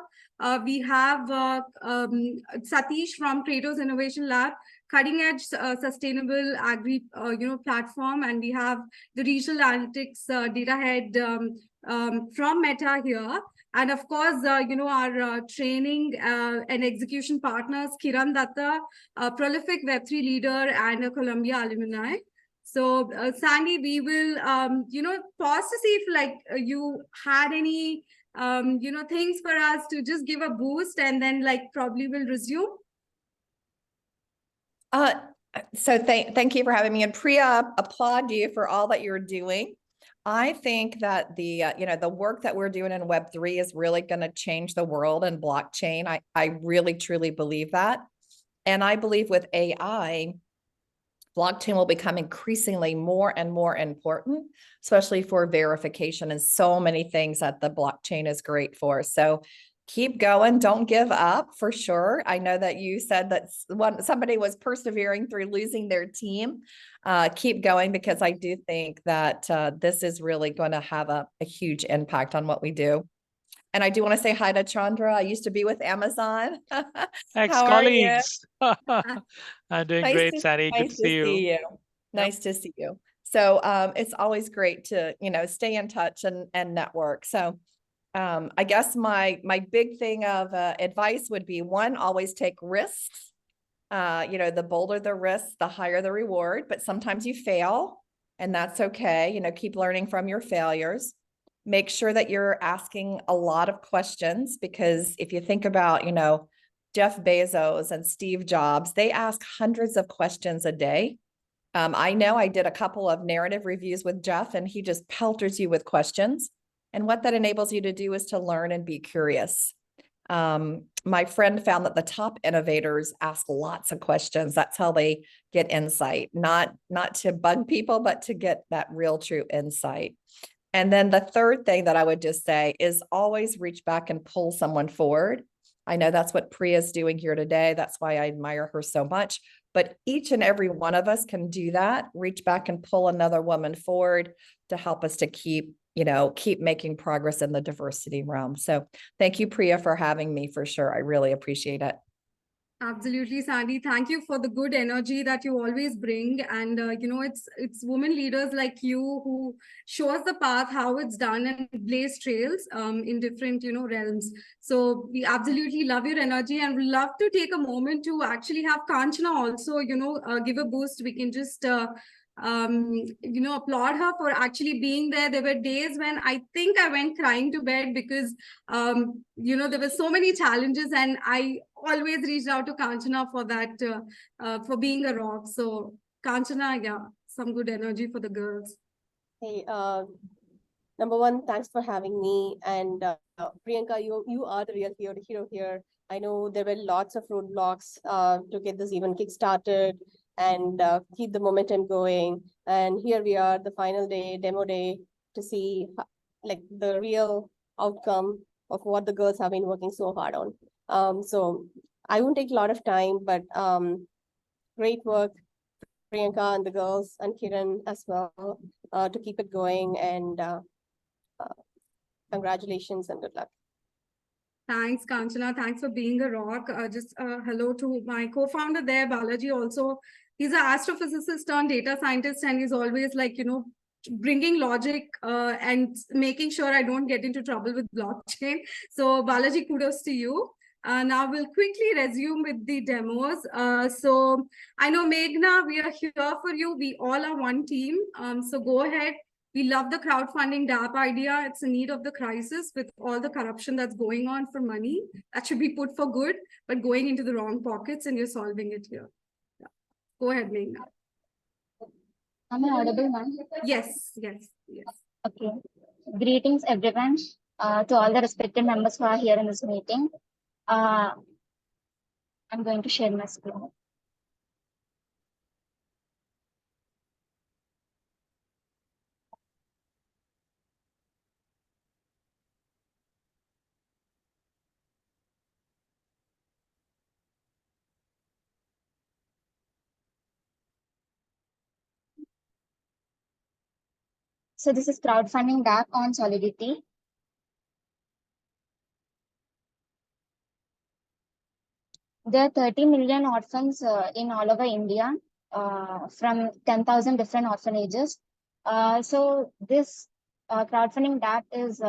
We have Satish from Kratos Innovation Lab, cutting edge sustainable agri platform, and we have the regional analytics data head from Meta here. And of course, our training and execution partners, Kiran Datta, a prolific Web3 leader and a Columbia alumni. So, Sandy, we will, pause to see if you had any, things for us to just give a boost, and then probably we'll resume. So thank you for having me. And Priya, applaud you for all that you're doing. I think that the work that we're doing in Web3 is really going to change the world and blockchain. I really, truly believe that. And I believe with AI, blockchain will become increasingly more and more important, especially for verification and so many things that the blockchain is great for. So keep going. Don't give up, for sure. I know that you said that somebody was persevering through losing their team. Keep going, because I do think that this is really going to have a huge impact on what we do. And I do want to say hi to Chandra. I used to be with Amazon. Ex-colleagues. I'm doing great, Sari. Good to see you. Nice to see you. So it's always great to, stay in touch and network. So I guess my big thing of advice would be, one, always take risks. The bolder the risk, the higher the reward, but sometimes you fail, and that's okay. Keep learning from your failures. Make sure that you're asking a lot of questions, because if you think about, Jeff Bezos and Steve Jobs, they ask hundreds of questions a day. I know I did a couple of narrative reviews with Jeff, and he just pelters you with questions. And what that enables you to do is to learn and be curious. My friend found that the top innovators ask lots of questions. That's how they get insight, not to bug people, but to get that real true insight. And then the third thing that I would just say is always reach back and pull someone forward. I know that's what Priya is doing here today. That's why I admire her so much. But each and every one of us can do that. Reach back and pull another woman forward to help us to keep making progress in the diversity realm. So thank you, Priya, for having me, for sure. I really appreciate it. Absolutely, Sandy. Thank you for the good energy that you always bring. And, it's women leaders like you who show us the path, how it's done, and blaze trails in different, realms. So we absolutely love your energy, and we love to take a moment to actually have Kanchana also, give a boost. We can just applaud her for actually being there. There were days when I think I went crying to bed because there were so many challenges, and I always reached out to Kanchana for that, for being a rock. So Kanchana, yeah, some good energy for the girls. Hey, number one, thanks for having me. And Priyanka, you are the real hero here. I know there were lots of roadblocks to get this even kickstarted and keep the momentum going. And here we are, the final day, demo day, to see the real outcome of what the girls have been working so hard on. So I won't take a lot of time, but great work, Priyanka and the girls, and Kiran as well, to keep it going. And congratulations and good luck. Thanks, Kanchana. Thanks for being a rock. Just hello to my co-founder there, Balaji. Also, he's an astrophysicist turned data scientist, and he's always bringing logic and making sure I don't get into trouble with blockchain. So Balaji, kudos to you. Now we'll quickly resume with the demos. So I know, Meghna, we are here for you. We all are one team. So go ahead. We love the crowdfunding DApp idea. It's a need of the crisis with all the corruption that's going on for money. That should be put for good, but going into the wrong pockets, and you're solving it here. Yeah. Go ahead, Meghna. Am I audible, ma'am? Yes. Okay. Greetings, everyone. To all the respected members who are here in this meeting. I'm going to share my screen. So this is crowdfunding DApp on Solidity. There are 30 million orphans in all over India from 10,000 different orphanages. So this crowdfunding DApp is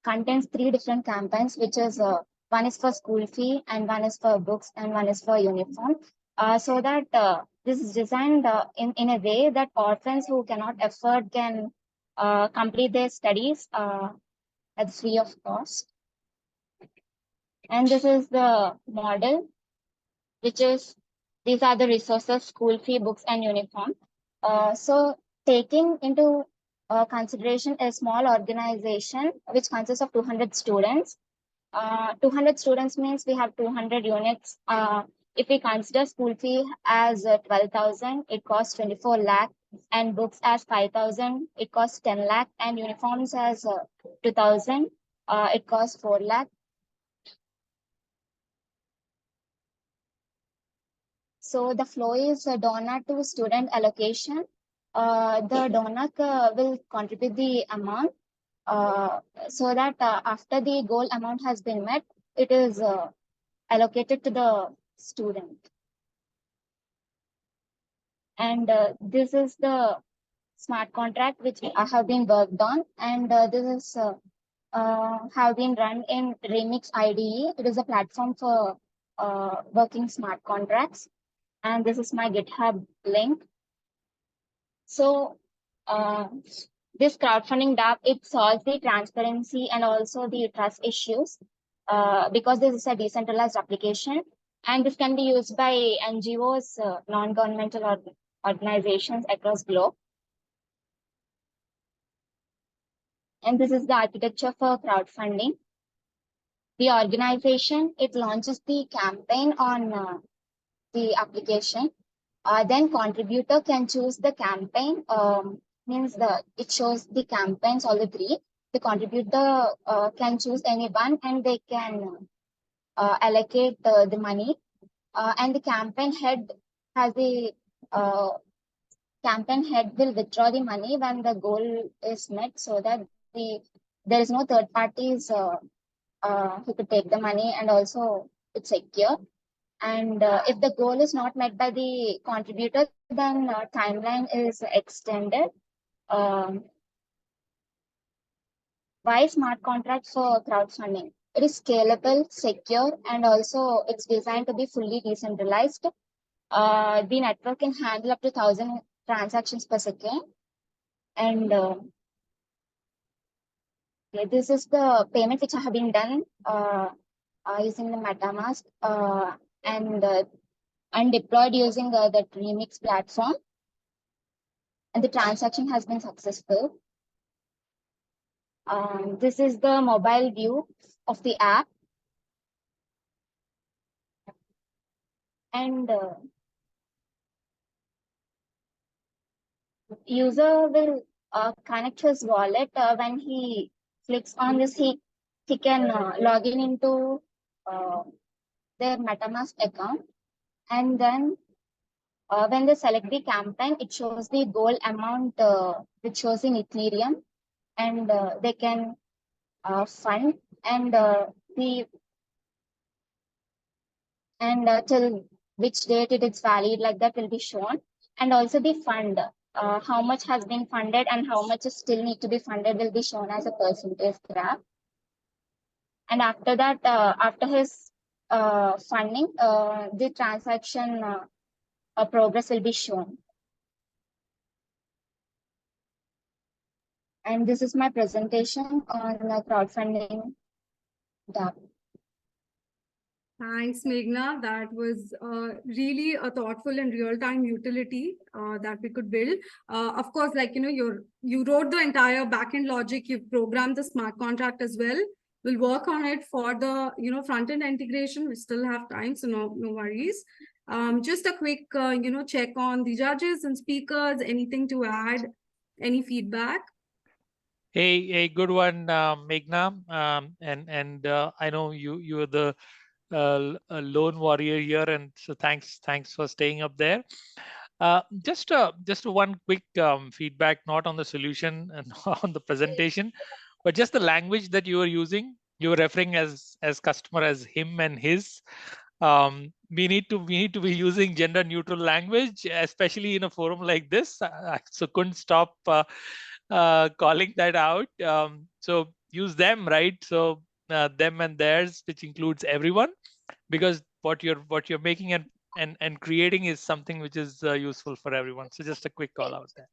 contains 3 different campaigns, which is one is for school fee, and one is for books, and one is for uniform. So that this is designed in a way that orphans who cannot afford can complete their studies at free of cost. And this is the model, which is these are the resources: school fee, books, and uniform. So taking into consideration a small organization which consists of 200 students. 200 students means we have 200 units. If we consider school fee as 12,000, it costs 24 lakh, and books as 5,000, it costs 10 lakh, and uniforms as 2,000, it costs 4 lakh. So the flow is donor to student allocation. The donor will contribute the amount so that after the goal amount has been met, it is allocated to the student. And this is the smart contract which I have been worked on, and this is have been run in Remix IDE. It is a platform for working smart contracts. And this is my GitHub link. So this crowdfunding DApp, it solves the transparency and also the trust issues because this is a decentralized application, and this can be used by NGOs, non-governmental organizations across globe. And this is the architecture for crowdfunding. The organization, it launches the campaign on the application. Then contributor can choose the campaign, means it shows the campaigns, all the 3. The contributor can choose any one, and they can allocate the money. And the campaign head has the campaign head will withdraw the money when the goal is met, so that there is no third parties who could take the money, and also it's secure. And if the goal is not met by the contributor, then timeline is extended. Why smart contract for crowdfunding? It is scalable, secure, and also it's designed to be fully decentralized. The network can handle up to 1,000 transactions per second. And this is the payment which have been done using the MetaMask and deployed using the Remix platform. And the transaction has been successful. This is the mobile view of the app. And user will connect his wallet when he clicks on this. He can log in into their MetaMask account, and then when they select the campaign, it shows the goal amount which shows in Ethereum, and they can fund, and till which date it is valid, like that will be shown. And also the fund, how much has been funded and how much still need to be funded will be shown as a percentage graph. And after that, after his funding, the transaction progress will be shown. And this is my presentation on crowdfunding DApp. Thanks, Meghna. That was really a thoughtful and real-time utility that we could build. Of course, like, you wrote the entire backend logic, you've programmed the smart contract as well. We'll work on it for the, front-end integration. We still have time, so no worries. Just a quick, check on the judges and speakers. Anything to add? Any feedback? A good one, Meghna. And I know you are the a lone warrior here, and so thanks for staying up there. Just one quick feedback, not on the solution and on the presentation, but just the language that you are using. You are referring as customer as him and his. We need to be using gender neutral language, especially in a forum like this. So couldn't stop calling that out. So use them, right? So them and theirs, which includes everyone, because what you're making and creating is something which is useful for everyone. So just a quick call out there.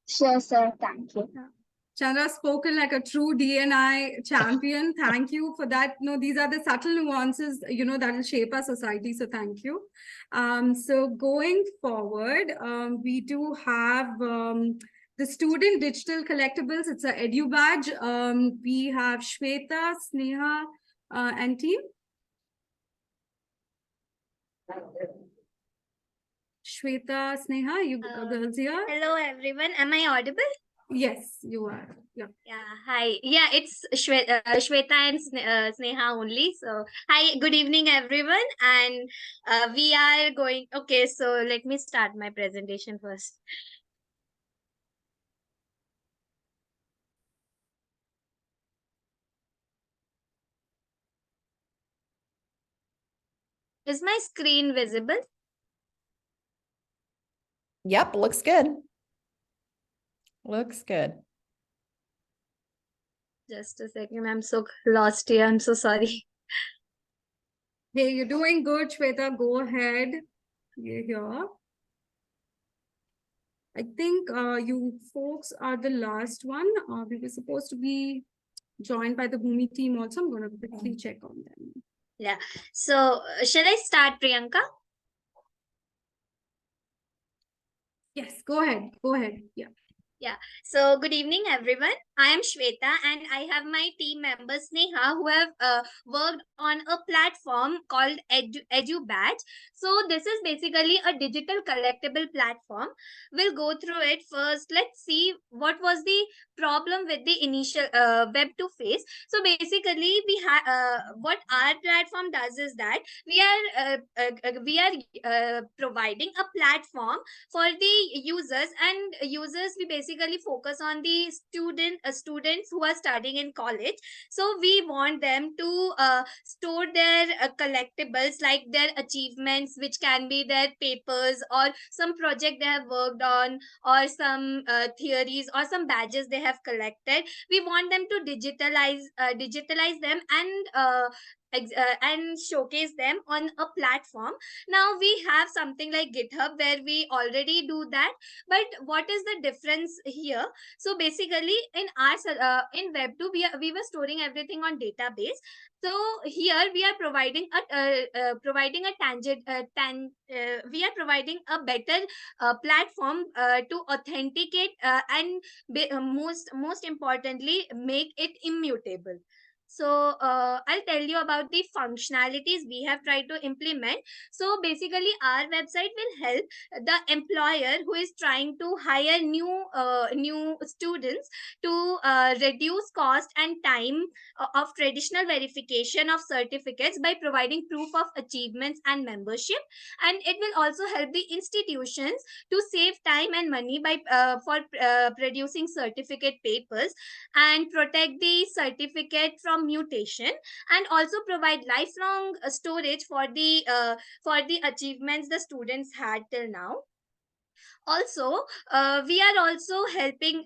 Sure, sir. Thank you. Chandra spoken like a true DNI champion. Thank you for that. No, these are the subtle nuances, that will shape our society. So thank you. So going forward, we do have the student digital collectibles. It's a edu badge. We have Shweta, Sneha, and team. Shweta, Sneha, you girls here? Hello, everyone. Am I audible? Yes, you are. Yeah. Hi. Yeah, it's Shweta and Sneha only. So, hi, good evening, everyone. And we are going. Okay, so let me start my presentation first. Is my screen visible? Yep, looks good. Looks good. Just a second. I'm so lost here. I'm so sorry. Hey, you're doing good, Shweta. Go ahead. You're here. I think you folks are the last one. We were supposed to be joined by the Bhumi team also. I'm going to quickly check on them. Yeah. So, shall I start, Priyanka? Yes, go ahead. Go ahead. Yeah. Yeah. So good evening, everyone. I am Shweta and I have my team member Sneha who have worked on a platform called Edu Badge. So this is basically a digital collectible platform. We'll go through it first. Let's see what was the problem with the initial Web2 phase. So basically, we have what our platform does is that we are providing a platform for the users, and users we basically focus on the students who are studying in college. So we want them to store their collectibles, like their achievements, which can be their papers or some project they have worked on, or some theories or some badges they have collected. We want them to digitalize them and showcase them on a platform. Now we have something like GitHub where we already do that, but what is the difference here? So basically in our in Web2 we were storing everything on database. So here we are providing we are providing a better platform to authenticate and most importantly make it immutable. So I'll tell you about the functionalities we have tried to implement. So basically our website will help the employer who is trying to hire new students to reduce cost and time of traditional verification of certificates by providing proof of achievements and membership. And it will also help the institutions to save time and money by producing certificate papers, and protect the certificate from mutation, and also provide lifelong storage for the achievements the students had till now. Also we are also helping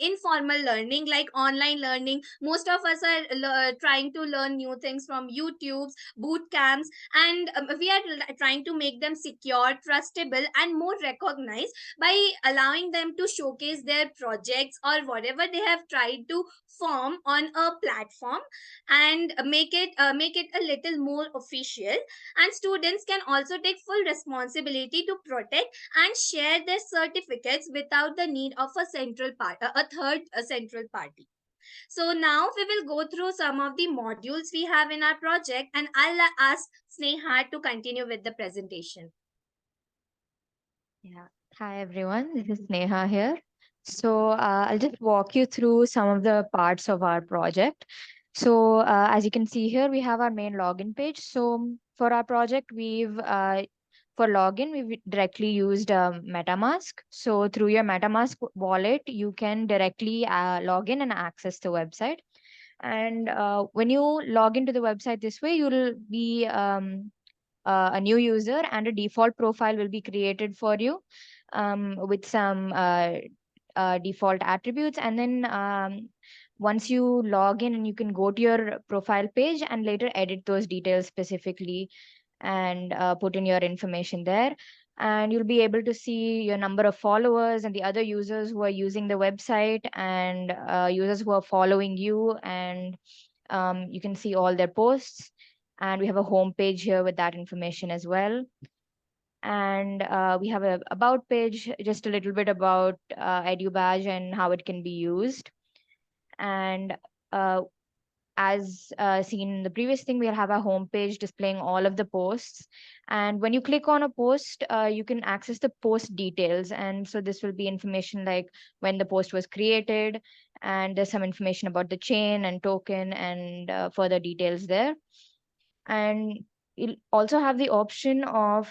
informal learning like online learning. Most of us are trying to learn new things from YouTube's boot camps, and we are trying to make them secure, trustable, and more recognized by allowing them to showcase their projects or whatever they have tried to form on a platform, and make it a little more official. And students can also take full responsibility to protect and share their certificates without the need of a third central party. So now we will go through some of the modules we have in our project, and I'll ask Sneha to continue with the presentation. Yeah. Hi, everyone. This is Neha here. So I'll just walk you through some of the parts of our project. So as you can see here, we have our main login page. So for our project, we've for login, we directly used MetaMask. So through your MetaMask wallet, you can directly log in and access the website. And when you log into the website this way, you'll be a new user, and a default profile will be created for you with some default attributes. And then once you log in, and you can go to your profile page and later edit those details specifically and put in your information there. And you'll be able to see your number of followers and the other users who are using the website, and users who are following you, and you can see all their posts. And we have a home page here with that information as well. And we have a about page, just a little bit about EduBadge and how it can be used. And as seen in the previous thing, we'll have a home page displaying all of the posts. And when you click on a post, you can access the post details. And so this will be information like when the post was created, and there's some information about the chain and token and further details there. And you'll also have the option of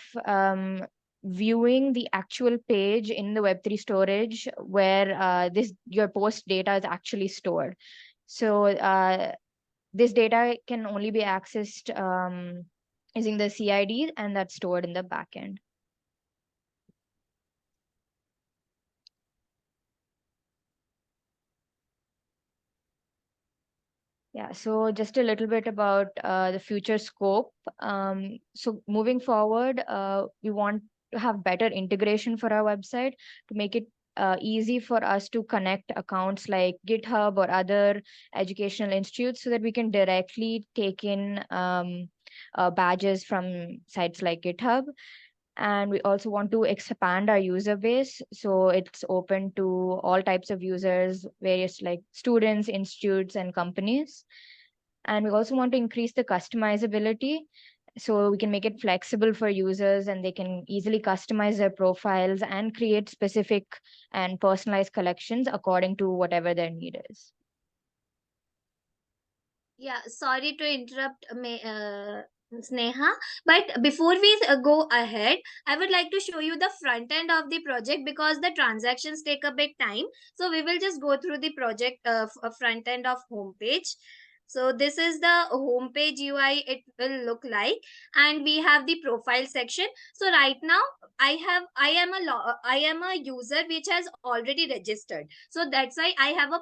viewing the actual page in the Web3 storage where your post data is actually stored. So this data can only be accessed using the CID, and that's stored in the backend. Yeah, so just a little bit about the future scope. So moving forward, we want to have better integration for our website to make it easy for us to connect accounts like GitHub or other educational institutes, so that we can directly take in badges from sites like GitHub. And we also want to expand our user base, so it's open to all types of users, various like students, institutes, and companies. And we also want to increase the customizability, so we can make it flexible for users, and they can easily customize their profiles and create specific and personalized collections according to whatever their need is. Yeah, sorry to interrupt, Sneha, but before we go ahead, I would like to show you the front end of the project, because the transactions take a bit time. So we will just go through the project front end of homepage. So this is the homepage UI it will look like, and we have the profile section. So right now I am a user which has already registered. So that's why I have a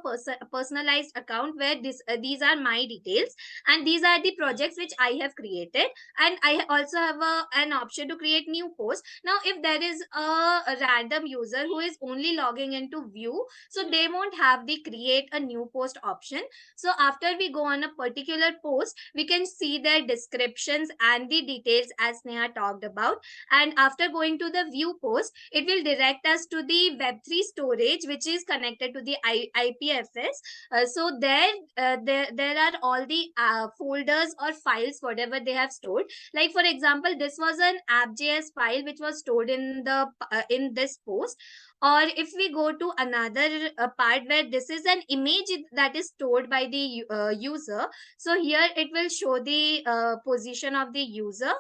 personalized account where these are my details, and these are the projects which I have created. And I also have an option to create new posts. Now if there is a random user who is only logging into view, so they won't have the create a new post option. So after we go on a particular post, we can see their descriptions and the details as Sneha talked about. And after going to the view post, it will direct us to the Web3 storage, which is connected to the IPFS. So there are all the folders or files, whatever they have stored. Like for example, this was an app.js file which was stored in the in this post. Or if we go to another part where this is an image that is stored by the user, so here it will show the position of the user.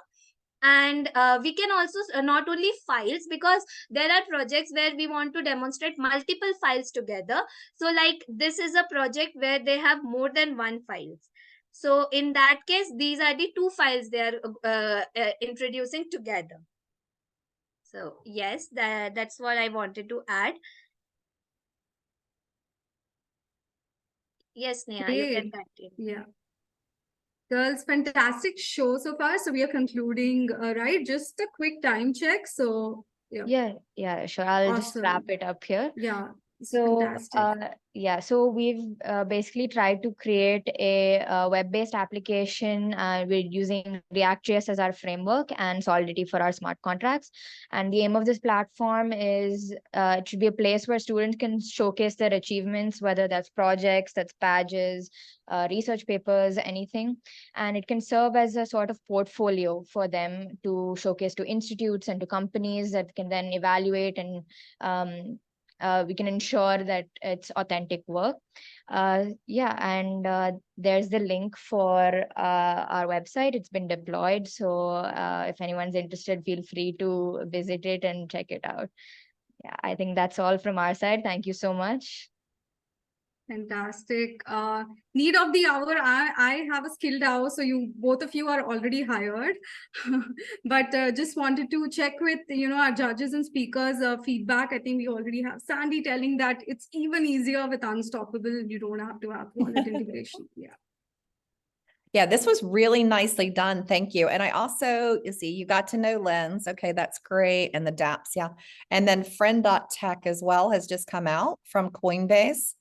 And we can also not only files, because there are projects where we want to demonstrate multiple files together. So like this is a project where they have more than one files. So in that case, these are the two files they are introducing together. So yes, that's what I wanted to add. Yes, Neha, you can continue. Yeah. Girls, fantastic show so far. So we are concluding, right? Just a quick time check. So Yeah, sure. I'll just wrap it up here. Yeah. So Fantastic. so we've basically tried to create a web-based application. We're using React.js as our framework and Solidity for our smart contracts. And the aim of this platform is it should be a place where students can showcase their achievements, whether that's projects, that's badges, research papers, anything. And it can serve as a sort of portfolio for them to showcase to institutes and to companies that can then evaluate and we can ensure that it's authentic work. Yeah, and there's the link for our website. It's been deployed, so if anyone's interested, feel free to visit it and check it out. Yeah, I think that's all from our side. Thank you so much. Fantastic. Need of the hour. I have a skill DAO, so both of you are already hired. But just wanted to check with our judges and speakers feedback. I think we already have Sandy telling that it's even easier with Unstoppable. You don't have to have wallet integration. Yeah. Yeah, this was really nicely done. Thank you. And I also, you see, you got to know Lens. Okay, that's great. And the dApps, yeah. And then friend.tech as well has just come out from Coinbase.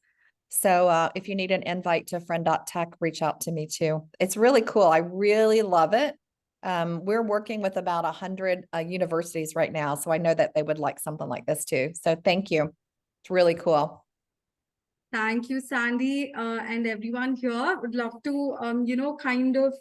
So if you need an invite to friend.tech, reach out to me too. It's really cool. I really love it. We're working with about 100 universities right now. So I know that they would like something like this too. So thank you. It's really cool. Thank you, Sandy, and everyone here. Would love to, kind of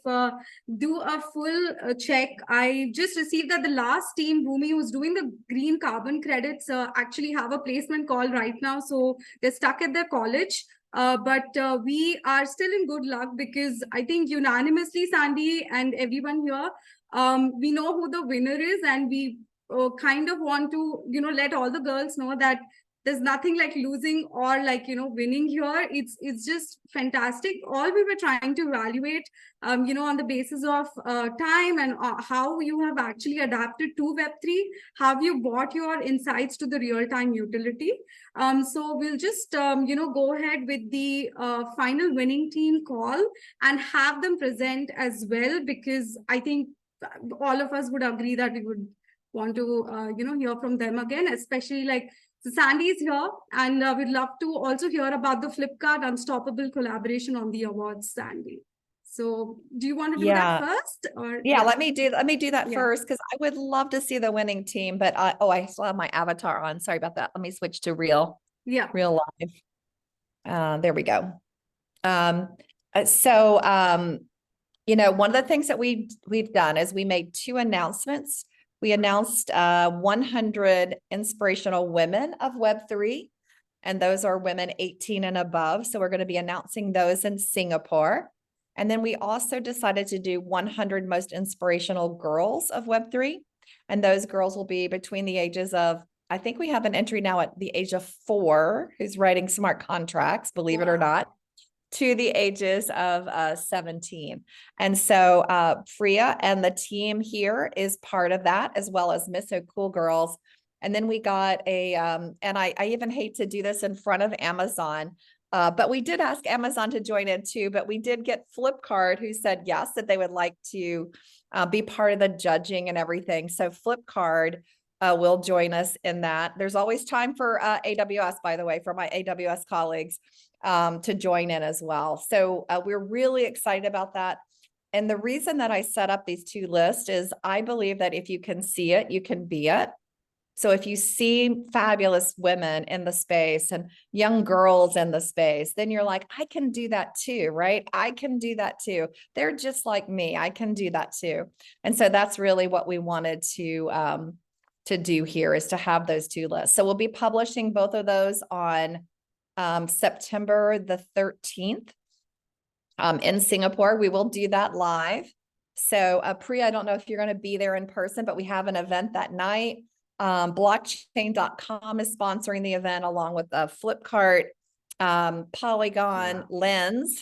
do a full check. I just received that the last team, Bhumi, who's doing the green carbon credits, actually have a placement call right now. So they're stuck at their college. But we are still in good luck because I think unanimously, Sandy and everyone here, we know who the winner is, and we kind of want to, let all the girls know that there's nothing like losing or like winning here. It's just fantastic. All we were trying to evaluate on the basis of time and how you have actually adapted to Web3, how you brought your insights to the real-time utility. So we'll just go ahead with the final winning team call and have them present as well, because I think all of us would agree that we would want to hear from them again, especially like so Sandy is here, and we'd love to also hear about the Flipkart Unstoppable collaboration on the awards, Sandy. So do you want to do that first? Or yeah, let me do that Yeah. first, because I would love to see the winning team, but I still have my avatar on. Sorry about that. Let me switch to real live. There we go. One of the things that we've done is we made 2 announcements. We announced 100 inspirational women of Web3, and those are women 18 and above. So we're going to be announcing those in Singapore. And then we also decided to do 100 most inspirational girls of Web3. And those girls will be between the ages of, I think we have an entry now at the age of 4 who's writing smart contracts, believe it or not, to the ages of 17. And so Priya and the team here is part of that, as well as Miss Cool Girls. And then we got and I even hate to do this in front of Amazon, but we did ask Amazon to join in too, but we did get Flipkart, who said yes, that they would like to be part of the judging and everything. So Flipkart will join us in that. There's always time for AWS, by the way, for my AWS colleagues to join in as well. So we're really excited about that. And the reason that I set up these 2 lists is I believe that if you can see it, you can be it. So if you see fabulous women in the space and young girls in the space, then you're like, I can do that too, right? I can do that too. They're just like me. I can do that too. And so that's really what we wanted to do here, is to have those 2 lists. So we'll be publishing both of those on September the 13th in Singapore. We will do that live. So Priya, I don't know if you're going to be there in person, but we have an event that night. Blockchain.com is sponsoring the event, along with Flipkart, Polygon, Lens.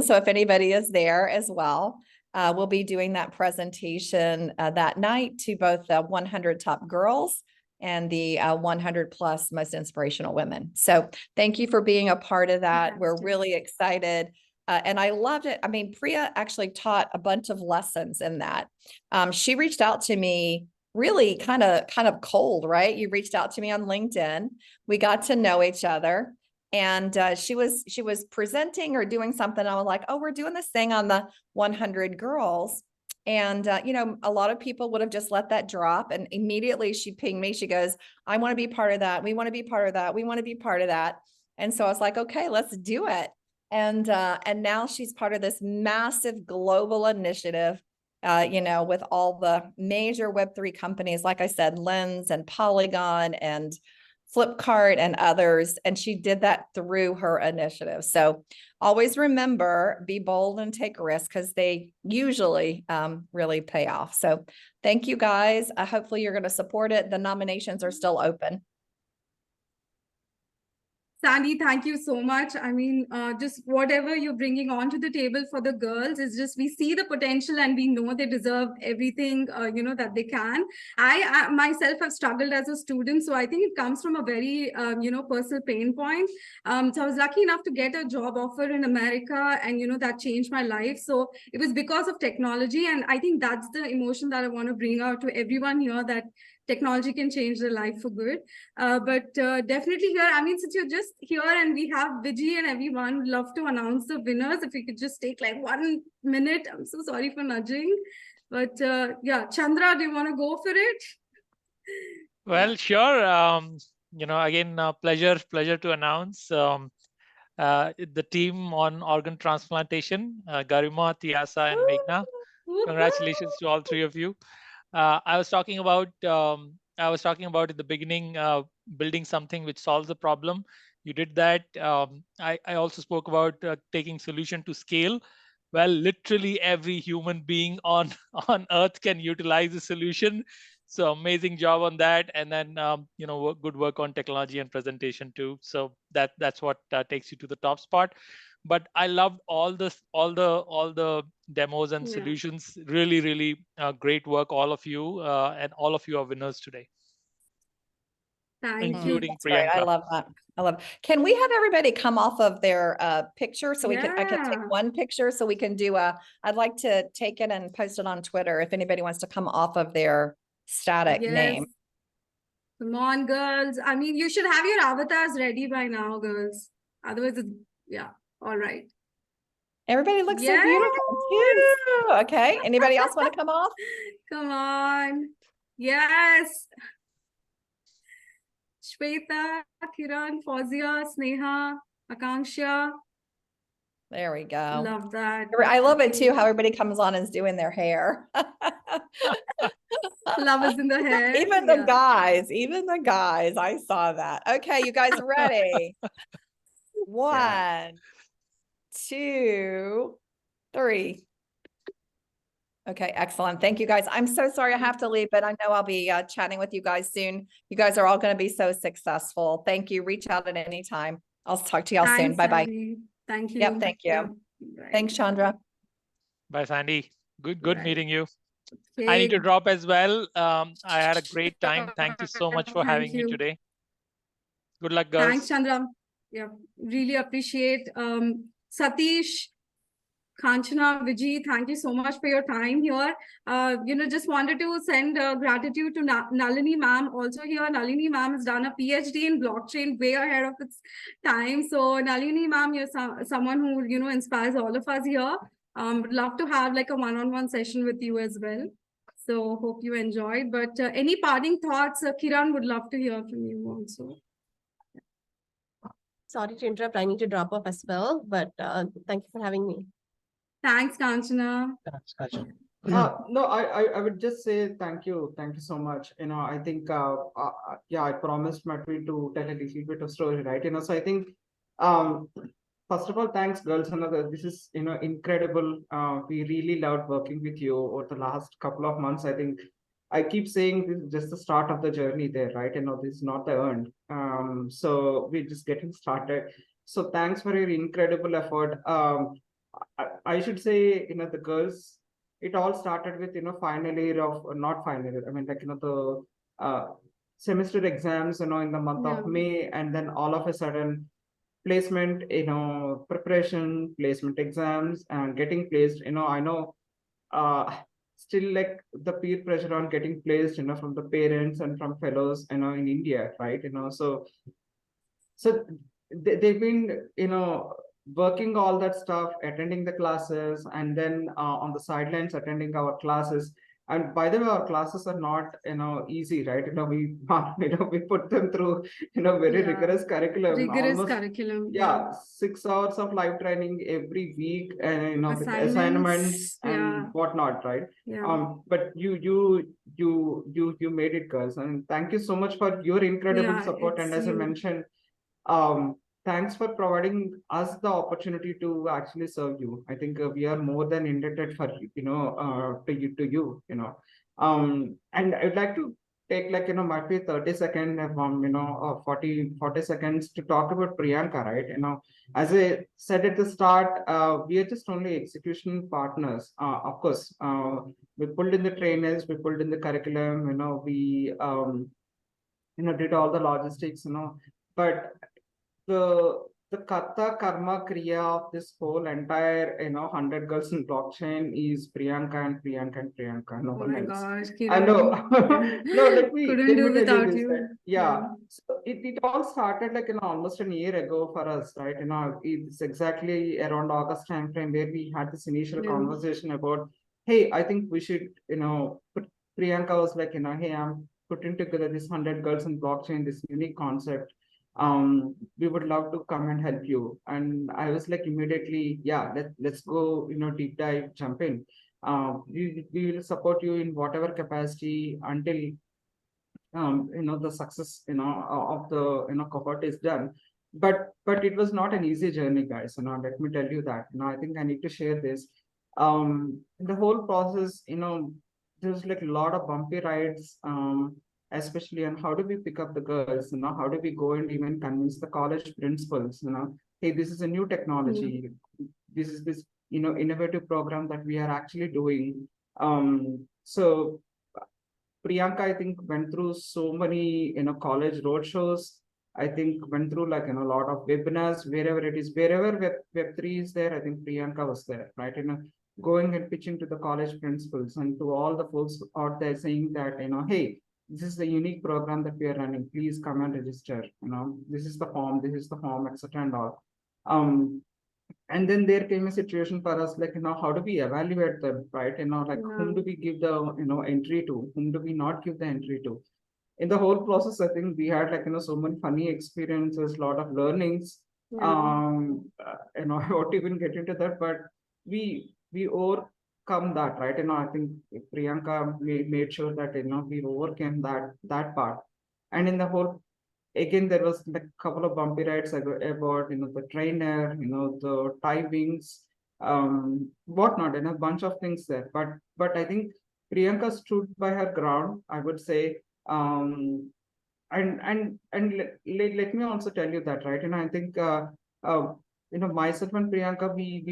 So if anybody is there as well, we'll be doing that presentation that night to both the 100 top girls and the 100 plus most inspirational women. So thank you for being a part of that. We're really excited. And I loved it. I mean, Priya actually taught a bunch of lessons in that. She reached out to me really kind of cold, right? You reached out to me on LinkedIn. We got to know each other. And she was presenting or doing something. I was like, oh, we're doing this thing on the 100 girls. And, a lot of people would have just let that drop. And immediately she pinged me. She goes, I want to be part of that. We want to be part of that. We want to be part of that. And so I was like, okay, let's do it. And now she's part of this massive global initiative, with all the major Web3 companies, like I said, Lens and Polygon and Flipkart and others, and she did that through her initiative. So always remember, be bold and take risks, because they usually really pay off. So thank you guys. Hopefully you're going to support it. The nominations are still open. Sandy, thank you so much. I mean, just whatever you're bringing onto the table for the girls is just, we see the potential and we know they deserve everything, that they can. I myself have struggled as a student, so I think it comes from a very, personal pain point. So I was lucky enough to get a job offer in America, and, that changed my life. So it was because of technology. And I think that's the emotion that I want to bring out to everyone here, that technology can change their life for good. But definitely here, I mean, since you're just here and we have Vijay and everyone, would love to announce the winners. If we could just take like 1 minute. I'm so sorry for nudging. But yeah, Chandra, do you want to go for it? Well, sure. Again, pleasure to announce the team on organ transplantation, Garima, Tiasa, and Meghna. Congratulations to all three of you. I was talking about at the beginning, building something which solves the problem. You did that. I also spoke about taking solution to scale. Well, literally every human being on Earth can utilize the solution. So amazing job on that. And then good work on technology and presentation too. So that's what takes you to the top spot. But I loved all the demos and solutions. Really great work, all of you, and all of you are winners today. Including Priyanka. I love that. Can we have everybody come off of their picture so I can take one picture so we can do I'd like to take it and post it on Twitter if anybody wants to come off of their static name. Come on, girls. I mean, you should have your avatars ready by now, girls. Otherwise, all right. Everybody looks so beautiful too. Okay. Anybody else want to come off? Come on. Yes. Shweta, Kiran, Fauzia, Sneha, Akanksha. There we go. Love that. I love it too, how everybody comes on and is doing their hair. Love is in the hair. Even the guys, I saw that. Okay, you guys ready? 1, 2, 3. Okay, excellent. Thank you guys. I'm so sorry I have to leave, but I know I'll be chatting with you guys soon. You guys are all going to be so successful. Thank you. Reach out at any time. I'll talk to y'all soon. Bye-bye. Thank you. Yep, thank you. Thanks, Chandra. Bye, Sandy. Good meeting you. I need to drop as well. I had a great time. Thank you so much for having me today. Good luck, girls. Thanks, Chandra. Yeah, really appreciate. Satish, Kanchana, Vijay, thank you so much for your time here. Just wanted to send gratitude to Nalini ma'am also here. Nalini ma'am has done a PhD in blockchain way ahead of its time. So Nalini ma'am, you're someone who, inspires all of us here. Would love to have like a one-on-one session with you as well. So hope you enjoyed. But any parting thoughts, Kiran would love to hear from you also. Sorry to interrupt. I need to drop off as well, but thank you for having me. Thanks, Kanchana. No, I would just say thank you so much. I think I promised Matvi to tell a little bit of story, right? So I think first of all, thanks, girls. This is incredible. We really loved working with you over the last couple of months. I think I keep saying this is just the start of the journey there, right? This is not the end. So we're just getting started. So thanks for your incredible effort. I should say, the girls, it all started with, final year of, not final year, I mean, like, the semester exams, in the month of May, and then all of a sudden placement, preparation, placement exams, and getting placed, I know, still like the peer pressure on getting placed, from the parents and from fellows, in India, right? So they've been, working all that stuff, attending the classes, and then on the sidelines attending our classes. And by the way, our classes are not, easy, right? We put them through, very Yeah. rigorous curriculum, Rigorous almost, curriculum. yeah, 6 hours of live training every week, and with assignments Assignments. and Yeah. whatnot, right? Yeah. But you made it, girls, and thank you so much for your incredible Yeah, support. And it's as I you. mentioned, thanks for providing us the opportunity to actually serve you. I think we are more than indebted for and I'd like to take might be 30 seconds, 40 seconds to talk about Priyanka, right? As I said at the start, we are just only execution partners. Of course, we pulled in the trainers, we pulled in the curriculum, we did all the logistics, but the Kata Karma Kriya of this whole entire 100 girls in blockchain is Priyanka and Priyanka and Priyanka, no Oh one my else. gosh, I know. Kiran. No, let me Couldn't tell do you without this. you. Yeah. So it all started like almost a year ago for us, right? It's exactly around August time frame where we had this initial Yeah. conversation about, hey, I think we should, Priyanka was like, hey, I'm putting together this 100 girls in blockchain, this unique concept. We would love to come and help you. And I was like immediately, yeah, let's go, deep dive, jump in. We will support you in whatever capacity until the success of the cohort is done. But it was not an easy journey, guys. Let me tell you that. I think I need to share this. The whole process, there's like a lot of bumpy rides, especially on how do we pick up the girls, how do we go and even convince the college principals, hey, this is a new technology, this is this innovative program that we are actually doing. So Priyanka, I think, went through so many, college roadshows. I think went through like, a lot of webinars, wherever it is, wherever Web3 is there, I think Priyanka was there, right? Going and pitching to the college principals and to all the folks out there saying that, hey, this is the unique program that we are running. Please come and register. This is the form, etc. and all. And then there came a situation for us, like, how do we evaluate them, right? Like whom do we give the, entry to, whom do we not give the entry to? In the whole process, I think we had like, so many funny experiences, a lot of learnings. Yeah. I won't even get into that, but we overcome that, right? I think Priyanka made sure that, we overcame that part. And in the whole, again, there was like a couple of bumpy rides about, the trainer, the timings, whatnot, a bunch of things there. But I think Priyanka stood by her ground, I would say. Let me also tell you that, right? I think, myself and Priyanka, we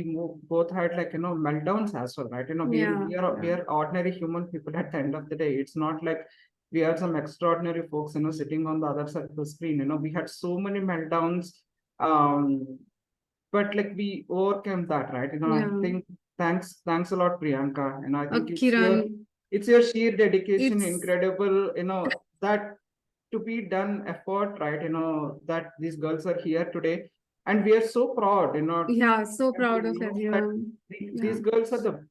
both had like, meltdowns as well, right? We are ordinary human people at the end of the day. It's not like we are some extraordinary folks, sitting on the other side of the screen. We had so many meltdowns, but like we overcame that, right? I think thanks a lot, Priyanka. I think Kiran, it's your sheer dedication, It's- incredible, that to be done effort, right? That these girls are here today. And we are so proud, yeah, so to proud of know that everyone. these girls are the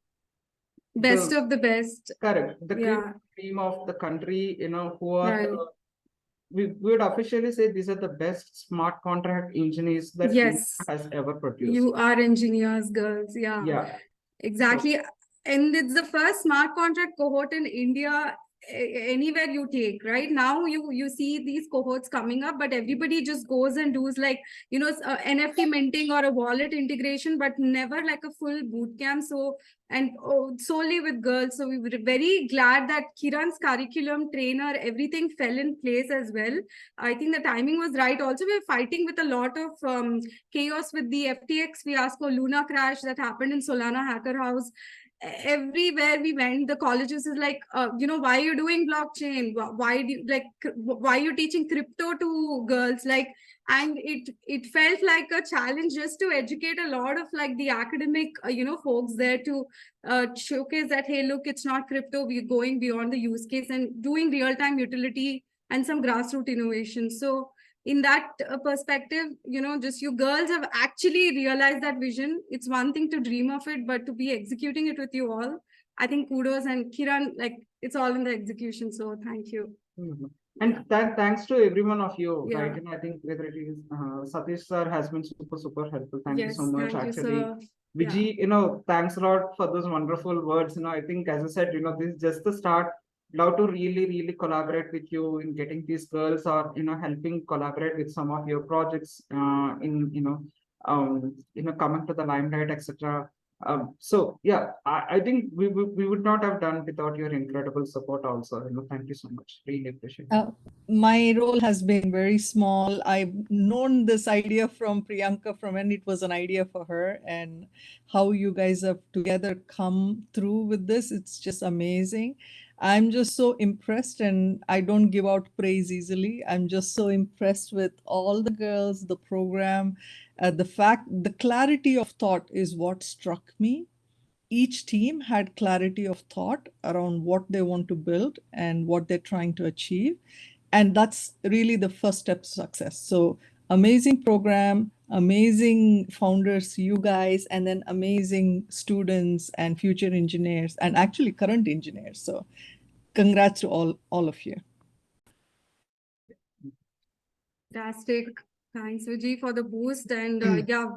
Best of the best. correct, the Yeah. cream of the country, who are Right. we would officially say these are the best smart contract engineers that India Yes. has ever produced. You are engineers, girls. Yeah. Yeah. Exactly. And it's the first smart contract cohort in India anywhere you take. Right now you see these cohorts coming up, but everybody just goes and does like, NFT minting or a wallet integration, but never like a full boot camp. So, and solely with girls. So we were very glad that Kiran's curriculum, trainer, everything fell in place as well. I think the timing was right. Also, we were fighting with a lot of chaos with the FTX fiasco, Luna crash that happened in Solana Hacker House. Everywhere we went, the colleges is like, why are you doing blockchain? Why do you, why are you teaching crypto to girls? Like, and it felt like a challenge just to educate a lot of like the academic, folks there to showcase that, hey, look, it's not crypto. We're going beyond the use case and doing real-time utility and some grassroots innovation. So in that perspective, just you girls have actually realized that vision. It's one thing to dream of it, but to be executing it with you all, I think kudos, and Kiran, like it's all in the execution. So thank you. And thanks to every one of you, Yeah. right? And I think whether it is Satish sir has been super helpful. Thank you Yes, so much. thank you, Actually, sir. Vijay, thanks a lot for those wonderful words. I think, as I said, this is just the start. Love to really collaborate with you in getting these girls, or helping collaborate with some of your projects coming to the limelight, etc. So yeah, I think we would not have done without your incredible support also. Thank you so much. Really appreciate it. My role has been very small. I've known this idea from Priyanka from when it was an idea for her, and how you guys have together come through with this. It's just amazing. I'm just so impressed, and I don't give out praise easily. I'm just so impressed with all the girls, the program, the clarity of thought is what struck me. Each team had clarity of thought around what they want to build and what they're trying to achieve. And that's really the first step to success. So amazing program, amazing founders, you guys, and then amazing students and future engineers, and actually current engineers. So congrats to all of you. Fantastic. Thanks, Vijay, for the boost. And yeah,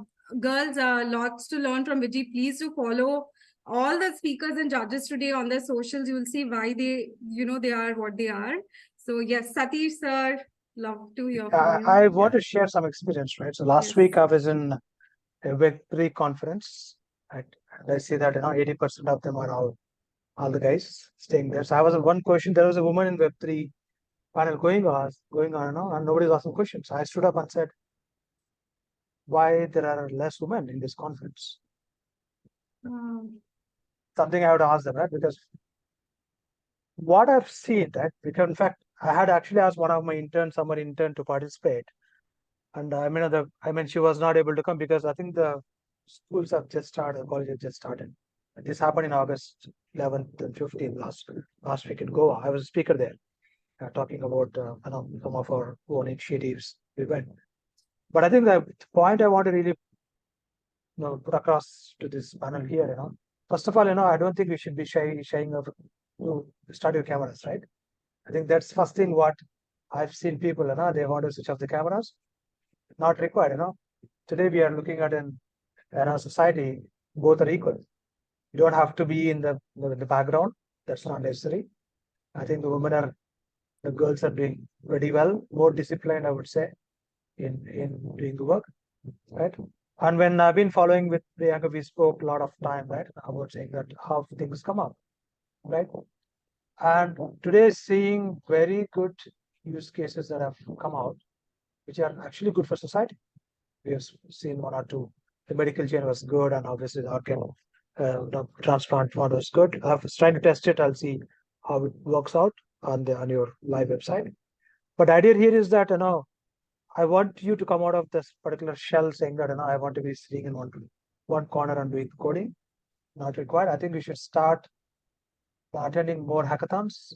girls, lots to learn from Vijay. Please do follow all the speakers and judges today on their socials. You will see why they, they are what they are. So yes, Satish sir, love to hear from you. I want to share some experience, right? So last week I was in a Web3 conference, right? And I see that 80% of them are all the guys staying there. So I was one question. There was a woman in Web3 panel going on, and nobody's asking questions. So I stood up and said, why there are less women in this conference? Something I have to ask them, right? Because what I've seen, that because in fact I had actually asked one of my summer intern to participate, and she was not able to come because I think the schools have just started, college has just started. This happened in August 11th and 15th last week in Goa. I was a speaker there, talking about some of our own initiatives we went. But I think the point I want to really put across to this panel here, first of all, I don't think we should be shying of to start your cameras, right? I think that's first thing what I've seen people, they want to switch off the cameras. Not required, Today we are looking at in a society, both are equal. You don't have to be in the background. That's not necessary. I think the girls are doing pretty well, more disciplined, I would say, in doing the work, right? And when I've been following with Priyanka, we spoke a lot of time, right, about saying that how things come up, right? And today seeing very good use cases that have come out, which are actually good for society. We have seen one or two. The medical chain was good, and obviously the organ transplant one was good. I was trying to test it. I'll see how it works out on your live website. But the idea here is that I want you to come out of this particular shell saying that I want to be sitting in one corner and doing coding. Not required. I think we should start attending more hackathons.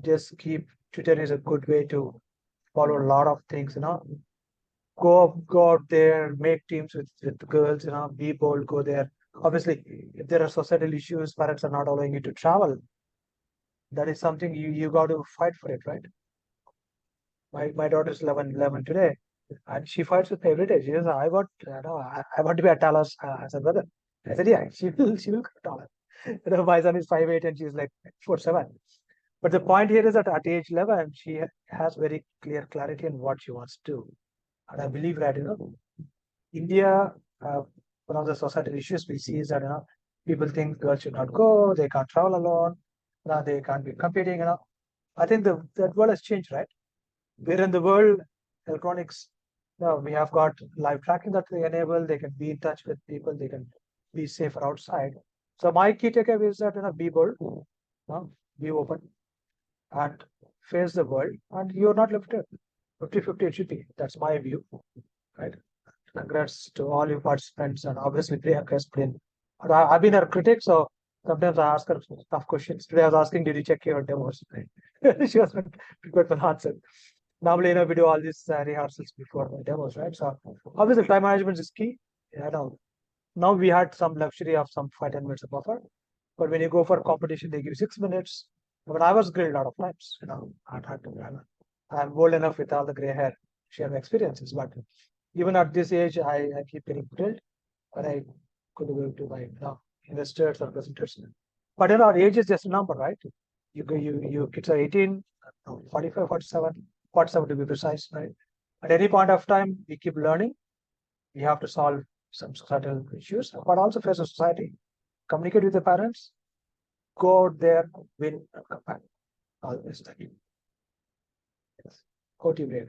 Just keep Twitter is a good way to follow a lot of things. Go out there, make teams with the girls. Be bold. Go there. Obviously, if there are societal issues, parents are not allowing you to travel. That is something you got to fight for it, right? My daughter's 11 today, and she fights with me every day. She says, I want to be a Talos as a brother. I said, yeah, she will come taller. My son is 5'8" and she's like 4'7". But the point here is that at age 11, she has very clear clarity on what she wants to do. And I believe that, India, one of the societal issues we see is that, people think girls should not go, they can't travel alone, they can't be competing, I think that world has changed, right? We're in the world, electronics, we have got live tracking that they enable, they can be in touch with people, they can be safer outside. So my key takeaway is that, be bold, be open, and face the world, and you're not limited. 50-50 it should be. That's my view, right? Congrats to all your participants, and obviously Priyanka has been. I've been her critic, so sometimes I ask her tough questions. Today I was asking, did you check your demos? She was not prepared for the answer. Normally, we do all these rehearsals before the demos, right? So obviously time management is key. Now we had some luxury of some 5-10 minutes of buffer. But when you go for competition, they give you 6 minutes. But I was grilled a lot of times, you know, I'm old enough with all the gray hair, share my experiences. But even at this age, I keep getting grilled when I could go to my investors or presenters. But you know, our age is just a number, right? You kids are 18, 45, 47 to be precise, right? At any point of time, we keep learning. We have to solve some societal issues, but also face a society. Communicate with the parents, go out there, win, and come back. Always that. Yes. Go to you.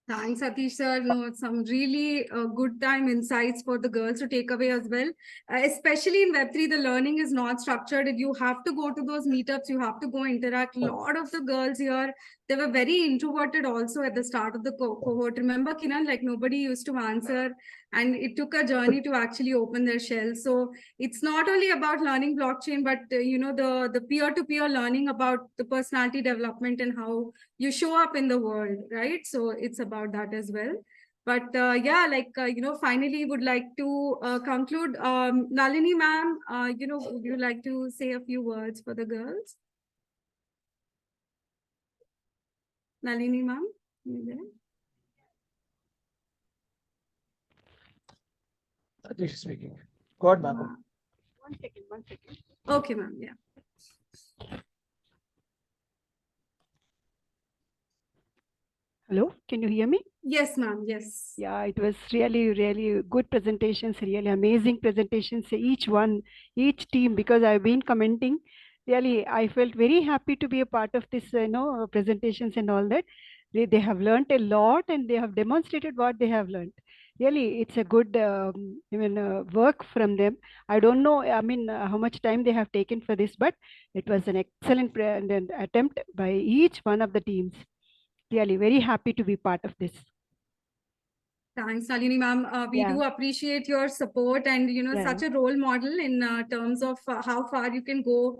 Thanks, Atish sir. No, some really good time insights for the girls to take away as well. Especially in Web3, the learning is not structured. You have to go to those meetups. You have to go interact. A lot of the girls here, they were very introverted also at the start of the cohort. Remember, Kiran, like nobody used to answer, and it took a journey to actually open their shell. So it's not only about learning blockchain, but you know, the peer-to-peer learning about the personality development and how you show up in the world, right? So it's about that as well. But yeah, like, you know, finally would like to conclude. Nalini ma'am, you know, would you like to say a few words for the girls? Nalini ma'am, you there? Atish is speaking. Go ahead, ma'am. 1 second, 1 second. Okay, ma'am, yeah. Hello, can you hear me? Yes, ma'am, yes. Yeah, it was really, really good presentations, really amazing presentations, each one, each team, because I've been commenting. Really, I felt very happy to be a part of this, presentations and all that. They have learned a lot and they have demonstrated what they have learned. Really, it's a good work from them. I don't know, how much time they have taken for this, but it was an excellent attempt by each one of the teams. Really very happy to be part of this. Thanks, Nalini ma'am. We do appreciate your support and, you know, such a role model in terms of how far you can go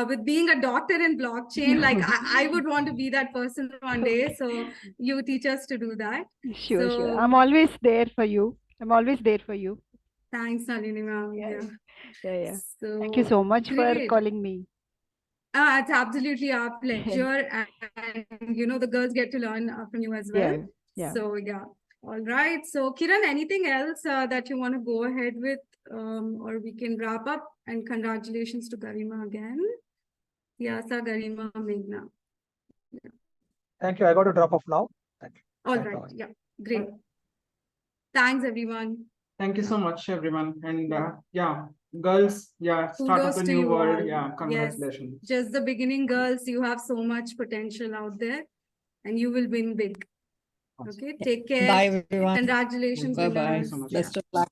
with being a doctor in blockchain. Like I would want to be that person one day. So you teach us to do that. Sure, sure. I'm always there for you. I'm always there for you. Thanks, Nalini ma'am. Yeah. So, thank you so much for calling me. It's absolutely our pleasure. And, you know, the girls get to learn from you as well. Yeah. So, yeah. All right. So, Kiran, anything else that you want to go ahead with, or we can wrap up? And congratulations to Garima again. Yasa, Garima, Meghna. Yeah. Thank you. I got to drop off now. Thank you. All right. Yeah. Great. Thanks, everyone. Thank you so much, everyone. And yeah, girls, start Kudos of the to new you world. all. Yeah, congratulations. Yes. Just the beginning, girls. You have so much potential out there, and you will win big. Okay, take care. Bye, everyone. Congratulations. Bye-bye. Winners. Best of luck.